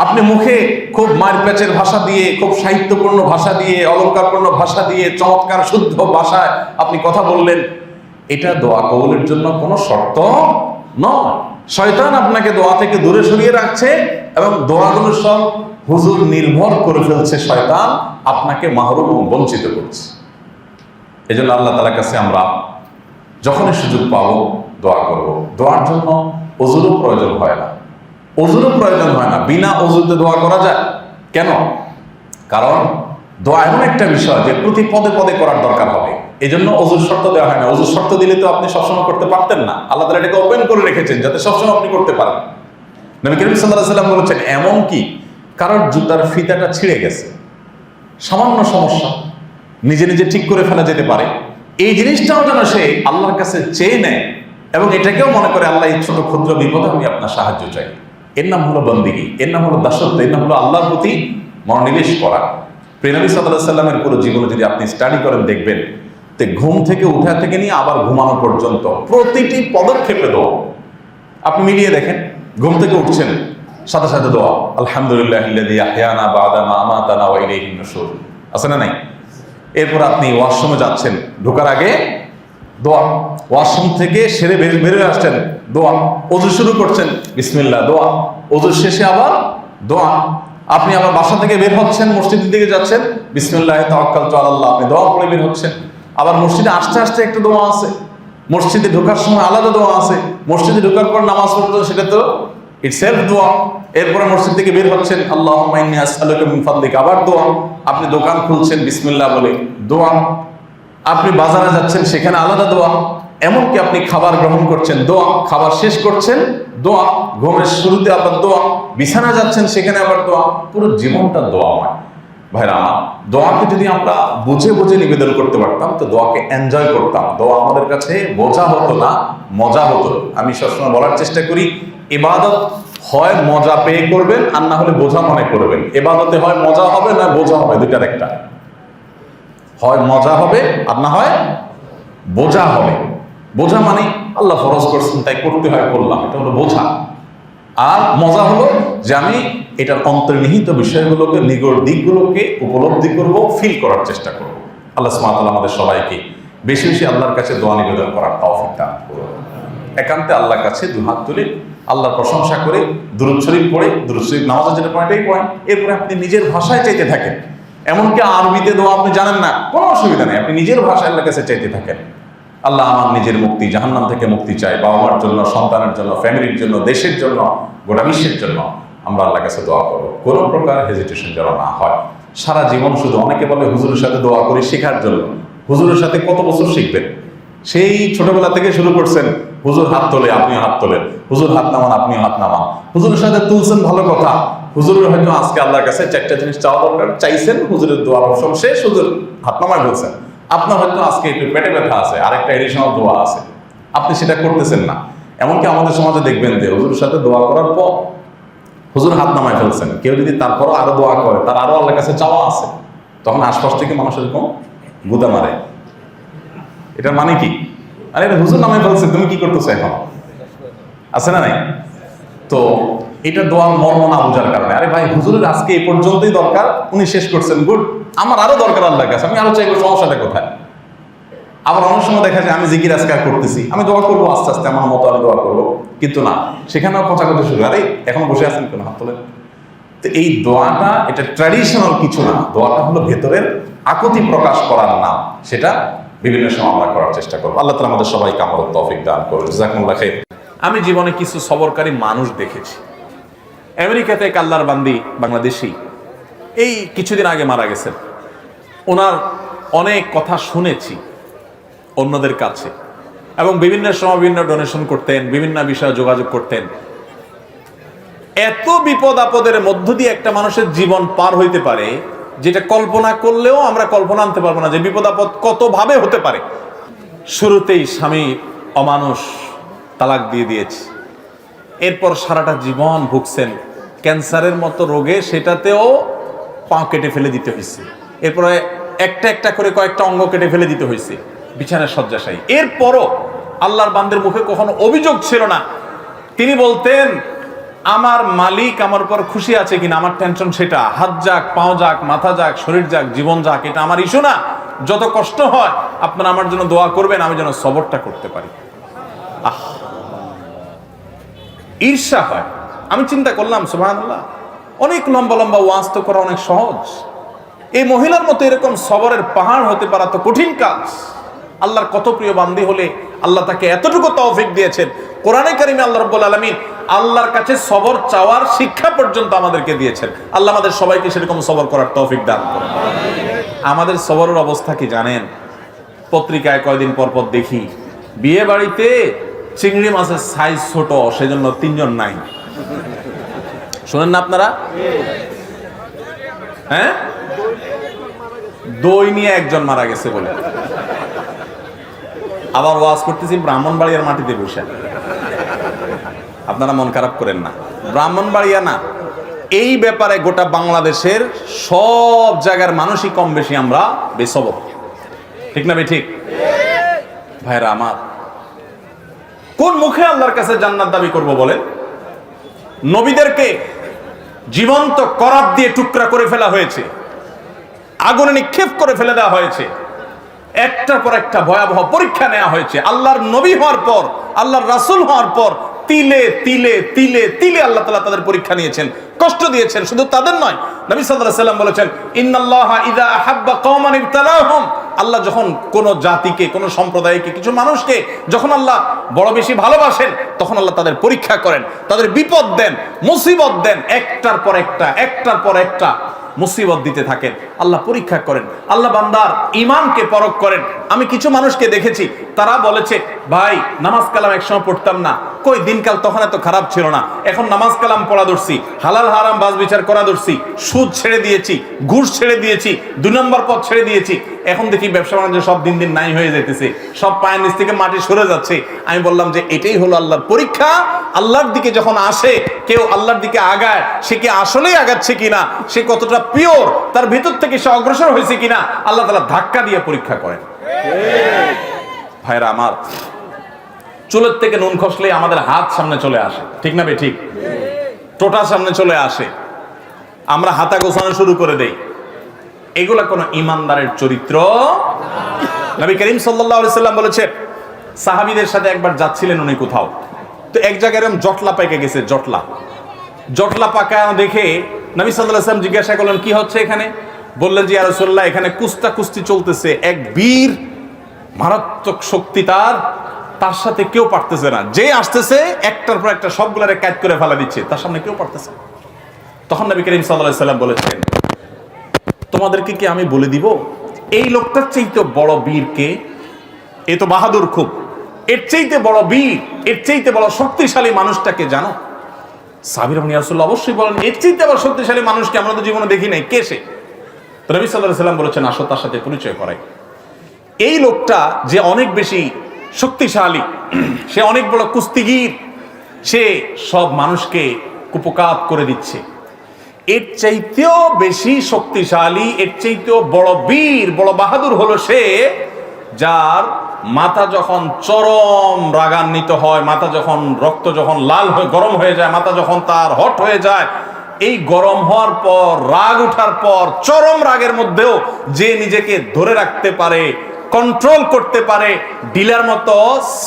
আপনি মুখে খুব মায়ের প্যাচের ভাষা দিয়ে, খুব সাহিত্যপূর্ণ ভাষা দিয়ে, অলঙ্কারপূর্ণ ভাষা দিয়ে, চমৎকার শুদ্ধ ভাষায় আপনি কথা বললেন, এটা দোয়া কবুলের জন্য কোনো শর্ত নয়। শয়তান আপনাকে দোয়া থেকে দূরে সরিয়ে রাখছে, এবং দোয়াগুলো সব হুজুর নির্ভর করে ফেলছে, শয়তান আপনাকে মাহরুম ও বঞ্চিত করছে। এই জন্য আল্লাহ তাআলার কাছে আমরা যখনই সুযোগ পাবো দোয়া করব। দোয়ার জন্য ওযুরও প্রয়োজন হয় না, বিনা ওযুতে দোয়া করা যায়। কেন? কারণ দোয়া এমন একটা বিষয় যে প্রতি পদে পদে করার দরকার হবে, এই জন্য ওযুর শর্ত দেওয়া হয় না। ওযুর শর্ত দিলে তো আপনি সবসময় করতে পারতেন না, আল্লাহ তাআলা এটাকে ওপেন করে রেখেছেন যাতে সবসময় আপনি করতে পারেন। নবী করিম সাল্লাল্লাহু আলাইহি ওয়াসাল্লাম বলেছেন, এমন কি কারোর জুতার ফিতাটা ছিঁড়ে গেছে, সামান্য সমস্যা, নিজে নিজে ঠিক করে ফেলা যেতে পারে, এই জিনিসটাও যেন সে আল্লাহর কাছে চেয়ে নেয়, এবং এটাকেও মনে করে আল্লাহ এই ছোট ক্ষুদ্র বিপদে আমি আপনার সাহায্য চাই। এর নাম হলো বন্দেগী, এর নাম হলো দাসত্ব, এর নাম হলো আল্লাহর প্রতি মনোনিবেশ করা। প্রিয় নবী সাল্লাল্লাহু আলাইহি সাল্লামের পুরো জীবনে যদি আপনি স্টাডি করেন দেখবেন যে ঘুম থেকে উঠা থেকে নিয়ে আবার ঘুমানো পর্যন্ত প্রতিটি পদক্ষেপে দোয়া। আপনি মিলিয়ে দেখেন, ঘুম থেকে উঠছেন সাথে সাথে দোয়া, আলহামদুলিল্লাহিল্লাযী আহইয়ানা বা'দা মা আমাতানা ওয়া ইলাইহিন নুশুর, আছে না নাই? এরপর আপনি ওয়াশরুমে যাচ্ছেন, ঢোকার আগে দোয়া, ওয়াশরুম থেকে সেরে বেরিয়ে আসছেন দোয়া, ওযু শুরু করছেন বিসমিল্লাহ দোয়া, ওযু শেষে আবার দোয়া, আপনি আবার বাসা থেকে বের হচ্ছেন, মসজিদের দিকে যাচ্ছেন, বিসমিল্লাহি তাওয়াক্কালতু আলাল্লাহ, আপনি দোয়া পড়ে বের হচ্ছেন। আবার মসজিদে আসতে আসতে একটা দোয়া আছে, মসজিদে ঢোকার সময় আলাদা দোয়া আছে, মসজিদে ঢোকার পর নামাজ পড়তে সেটা তো ইটসেলফ দোয়া। এরপরে মসজিদ থেকে বের হচ্ছেন, আল্লাহুম্মা ইন্নী আসআলুকা মিন ফাদলিকা, আবার দোয়া। আপনি দোকান খুলছেন বিসমিল্লাহ বলে, দোয়া। আপনি বাজারে যাচ্ছেন, সেখানে আলাদা দোয়া। এমনকি আপনি খাবার গ্রহণ করছেন, দোয়া। খাবার শেষ করছেন, দোয়া। ঘুমের শুরুতে আবার দোয়া। বিছানা যাচ্ছেন, সেখানে আবার দোয়া। পুরো জীবনটা দোয়াময়। ভাইরা আমার, দোয়াকে যদি আমরা বুঝে বুঝে নিবেদন করতে পারতাম তো দোয়াকে এনজয় করতাম। দোয়া আমাদের কাছে বোঝা হতো না, মজা হতো। আমি সবসময় বলার চেষ্টা করি, ইবাদত হয় মজা পেয়ে করবেন আর না হলে বোঝা মনে করবেন। ইবাদতে হয় মজা হবে না বোঝা হবে, দুইটার একটা। হয় মজা হবে আর না হয় বোঝা হবে। বোঝা মানে আল্লাহ ফরজ করছেন তাই করতে হয়, করলাম, এটা হলো বোঝা। আর মজা হলো যে আমি এটার অন্তর্নিহিত বিষয়গুলোকে, নিগড় দিকগুলোকে উপলব্ধি করব, ফিল করার চেষ্টা করব। আল্লাহ সুবহানাহু ওয়া তাআলা আমাদের সবাইকে বেশি বেশি আল্লাহর কাছে দোয়া নিবেদন করার তৌফিক দান করুন। একান্তে আল্লাহর কাছে দুহাত তুলে আল্লাহর প্রশংসা করে দুরূদ শরীফ পড়ে, দুরূদ শরীফ নামাজে যেটা পড়ে এটাই পড়েন। এরপরে আপনি নিজের ভাষায় চাইতে থাকেন। এমনকি আরবিতে দোয়া আপনি জানেন না, কোনো অসুবিধা নেই, আপনি নিজের ভাষায় আল্লাহর কাছে চাইতে থাকেন। আল্লাহ আমার নিজের মুক্তি, জাহান্নাম থেকে মুক্তি চাই, বাবা মার জন্য, সন্তানের জন্য, ফ্যামিলির জন্য, দেশের জন্য, গোটা বিশ্বের জন্য আমরা আল্লাহর কাছে দোয়া করবো। কোনো প্রকার হেজিটেশন যেন না হয়। সারা জীবন শুধু, অনেকে বলে হুজুরের সাথে দোয়া করি শেখার জন্য। হুজুরের সাথে কত বছর শিখবেন? সেই ছোটবেলা থেকে শুরু করছেন, হুজুর হাত তোলে আপনিও হাত তোলেন, হুজুর হাত নামান আপনিও হাত নামান, হুজুরের সাথে তুলছেন, ভালো কথা। হুজুরের হয়তো আজকে আল্লাহর কাছে চারটা জিনিস চাওয়া দরকার, চাইছেন, হুজুরের দোয়ার অপশন শেষ, হুজুর হাত নামায় বলছেন। আপনার হয়তো আজকে একটু পেটে ব্যথা আছে, আরেকটা এডিশনাল দোয়া আছে, আপনি সেটা করতেছেন না। এমনকি আমাদের সমাজে দেখবেন যে হুজুরের সাথে দোয়া করার পর হুজুর হাত নামায় ফেলছেন, কেউ যদি তারপরও আরো দোয়া করে, তার আরো আল্লাহর কাছে চাওয়া আছে, তখন আশপাশ থেকে মানুষ এরকম গুদা মারে। এটার মানে কি? আরে এটা হুজুর নামায় ফেলছে, তুমি কি করতেছো এখন? আছে না নাই? তো এটা দোয়ার মর্ম না বোঝার কারণে, আরে ভাই হুজুরের আজকে এই পর্যন্তই দরকার, উনি শেষ করছেন, গুড, আমার আরো দরকার আল্লাহর কাছে, আমি আরো চাইবো, সমস্যাটা কোথায়? আবার অনেক সময় দেখা যায় আমি জিকির আজকার করতেছি, আমি দোয়া করবো আস্তে আস্তে, আমার মতো আমি দোয়া করবো, কিন্তু না, সেখানেও কথা কথা শুরু, আরে এখন বসে আছেন কেন, হাত তোলেন। তো এই দোয়াটা এটা ট্র্যাডিশনাল কিছু না, দোয়াটা হলো ভেতরের আকুতি প্রকাশ করার নাম। সেটা বিভিন্ন সময় আমরা করার চেষ্টা করবো। আল্লাহ তাআলা আমাদের সবাইকে আমল তৌফিক দান করুন। জাযাকুমুল্লাহ খাইর। আমি জীবনে কিছু সবরকারী মানুষ দেখেছি। আমেরিকাতে এক আল্লাহর বান্দি বাংলাদেশী এই কিছুদিন আগে মারা গেছেন। ওনার অনেক কথা শুনেছি অন্যদের কাছে, এবং বিভিন্ন সময় বিভিন্ন ডোনেশন করতেন, বিভিন্ন বিষয়ে যোগাযোগ করতেন। এত বিপদ আপদের মধ্য দিয়ে একটা মানুষের জীবন পার হইতে পারে যেটা কল্পনা করলেও আমরা কল্পনা আনতে পারবো না, যে বিপদ আপদ কত ভাবে হতে পারে। শুরুতেই স্বামী অমানুষ, তালাক দিয়ে দিয়েছে, এরপর সারাটা জীবন ভুগছেন ক্যান্সারের মতো রোগে, সেটাতেও পা কেটে ফেলে দিতে হয়েছে, এরপরে একটা একটা করে কয়েকটা অঙ্গ কেটে ফেলে দিতে হয়েছে, বিছানায় শয্যাশায়ী। এরপরও আল্লাহর বান্দের মুখে কখনো অভিযোগ ছিল না। তিনি বলতেন, আমার মালিক আমার উপর খুশি আছে কিনা, আমার টেনশন সেটা, হাত যাক, পাও যাক, মাথা যাক, শরীর যাক, জীবন যাক, এটা আমার ইস্যু না। যত কষ্ট হয় আপনারা আমার জন্য দোয়া করবেন, আমি যেন সবরটা করতে পারি। ঈর্ষা হয়। আমি চিন্তা করলাম, সুবহানাল্লাহ, অনেক লম্বা লম্বা ওয়াজ তো করা অনেক সহজ, এই মহিলার মতো এরকম সবরের পাহাড় হতে পারা তো কঠিন কাজ। আল্লাহর কত প্রিয় বান্দি হলে আল্লাহ তাকে এতটুকু তৌফিক দিয়েছেন। কোরআনে কারিমে আল্লাহ রাব্বুল আলামিন আল্লাহর কাছে সবর চাওয়ার শিক্ষা পর্যন্ত আমাদেরকে দিয়েছেন। আল্লাহ আমাদের সবাইকে সেরকম সবর করার তৌফিক দান করুন। আমাদের সবরের অবস্থা কি জানেন? পত্রিকায় কয়দিন পর পর দেখি বিয়ে বাড়িতে চিংড়ি মাছের সাইজ ছোট, সেজন্য 3 জন নাই। শোনেন না আপনারা? হ্যাঁ, দই নিয়ে একজন মারা গেছে বলে। আবার ওয়াজ করতেছি ব্রাহ্মণবাড়িয়ার মাটিতে বসে। আপনারা মন খারাপ করেন না, ব্রাহ্মণবাড়িয়া না, এই ব্যাপারে গোটা বাংলাদেশের সব জায়গার মানুষই কম বেশি আমরা বেসবর, ঠিক না ঠিক? ভাইরা আমার, কোন মুখে আল্লাহর কাছে জান্নাত দাবি করব বলেন? নবীদেরকে জীবন্ত করাত দিয়ে টুকরা করে ফেলা হয়েছে, আগুনে নিক্ষেপ করে ফেলে দেওয়া হয়েছে, একটার পর একটা ভয়াবহ পরীক্ষা নেওয়া হয়েছে। আল্লাহর নবী হওয়ার পর, আল্লাহর রাসূল হওয়ার পর তিলে তিলে তিলে তিলে আল্লাহ তাআলা তাদের পরীক্ষা নিয়েছেন, কষ্ট দিয়েছেন। শুধু তাদের নয়, নবী সাল্লাল্লাহু আলাইহি ওয়াসাল্লাম বলেছেন, ইন্নাল্লাহা ইযা আহাব্বা কওমান ইবতালাহুম, আল্লাহ যখন কোন জাতিকে, কোন সম্প্রদায়কে, কিছু মানুষকে যখন আল্লাহ বড় বেশি ভালোবাসেন, তখন আল্লাহ তাদের পরীক্ষা করেন, তাদের বিপদ দেন, মুসিবত দেন, একটার পর একটা, একটার পর একটা মুসিবত দিতে থাকেন, আল্লাহ পরীক্ষা করেন, আল্লাহ বান্দার ঈমানকে পরখ করেন। আমি কিছু মানুষকে দেখেছি, তারা বলেছে, ভাই নামাজ কালাম একসময় পড়তাম না, কই দিনকাল তখন এত খারাপ ছিল না, এখন নামাজ কালাম পড়া ধরছি, হালাল হারাম বাজ বিচার করা ধরছি, সুদ ছেড়ে দিয়েছি, ঘুষ ছেড়ে দিয়েছি, 2 নম্বর পথ ছেড়ে দিয়েছি, এখন দেখি ব্যবসা বাণিজ্য সব দিন দিন নাই হয়ে যাইতেছে, সব পায়ের নিচ থেকে মাটি সরে যাচ্ছে। আমি বললাম যে এটাই হলো আল্লাহর পরীক্ষা। আল্লাহর দিকে যখন আসে কেউ, আল্লাহর দিকে আগায়, সে কি আসলেই আগাচ্ছে কিনা, সে কতটা পিওর, তার ভিতর থেকে সে অগ্রসর হয়েছে কিনা, আল্লাহ তাআলা ধাক্কা দিয়ে পরীক্ষা করেন। ভাইরা আমার, চুলের থেকে নুন খসলে আমাদের হাত সামনে চলে আসে, ঠিক না ঠিক? টোটা সামনে চলে আসে, আমরা হাতা গোছানো শুরু করে দেই। এগুলা কোন ইমানদারের চরিত্র। নবী করিম সাল্লাল্লাহু আলাইহি সাল্লাম বলেছেন, সাহাবীদের সাথে একবার যাচ্ছিলেন উনি কোথাও, তো এক জায়গায় এরকম জটলা পেকে গেছে, জটলা পাকা দেখে নবী সাল্লাল্লাহু আলাইহি সাল্লাম জিজ্ঞাসা করলেন, কি হচ্ছে এখানে? বললেন যে, ইয়া রাসূলুল্লাহ, এখানে কুস্তি চলতেছে, এক বীর, মারাত্মক শক্তি তার সাথে কেউ পারতেছে না, যে আসতেছে একটার পর একটা সবগুলারে কাট করে ফেলা দিচ্ছে, তার সামনে কেউ পারতেছে না। তখন নবী করিম সাল্লাল্লাহু আলাইহি সাল্লাম বলেছেন, তোমাদেরকে কি আমি বলে দিব এই লোকটার চাইতে বড় বীর কে? এ তো বাহাদুর খুব, এর চাইতে বড় বীর, এর চাইতে বড় শক্তিশালী মানুষটাকে জানো? সাহাবীরা বলেন, ইয়া রাসূলুল্লাহ, অবশ্যই বলেন, এর চাইতে বড় শক্তিশালী মানুষকে আমরা তো জীবনে দেখি নাই, কে সে? তো নবী সাল্লাল্লাহু আলাইহি সাল্লাম বলেছেন, আসো তার সাথে পরিচয় করাই। এই লোকটা যে অনেক বেশি শক্তিশালী, সে অনেক বড় কুস্তিগীর, সে সব মানুষকে কুপকাত করে দিচ্ছে। এর চাইতেও বেশি শক্তিশালী, এর চাইতেও বড় বীর, বড় বাহাদুর হলো সে, যার মাথা যখন চরম রাগান্বিত হয়, মাথা যখন, রক্ত যখন লাল হয়ে গরম হয়ে যায়, মাথা যখন তার হট হয়ে যায়, এই গরম হওয়ার পর, রাগ উঠার পর, চরম রাগের মধ্যেও যে নিজেকে ধরে রাখতে পারে, কন্ট্রোল করতে পারে, ডিলার মতো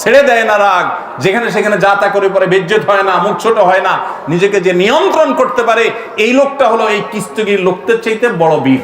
ছেড়ে দেয় না রাগ, যেখানে সেখানে যা তা করে পরে বেজ্জত হয় না, মুখ ছোট হয় না, নিজেকে যে নিয়ন্ত্রণ করতে পারে, এই লোকটা হলো এই কুস্তিগীর লোকদের চাইতে বড় বীর।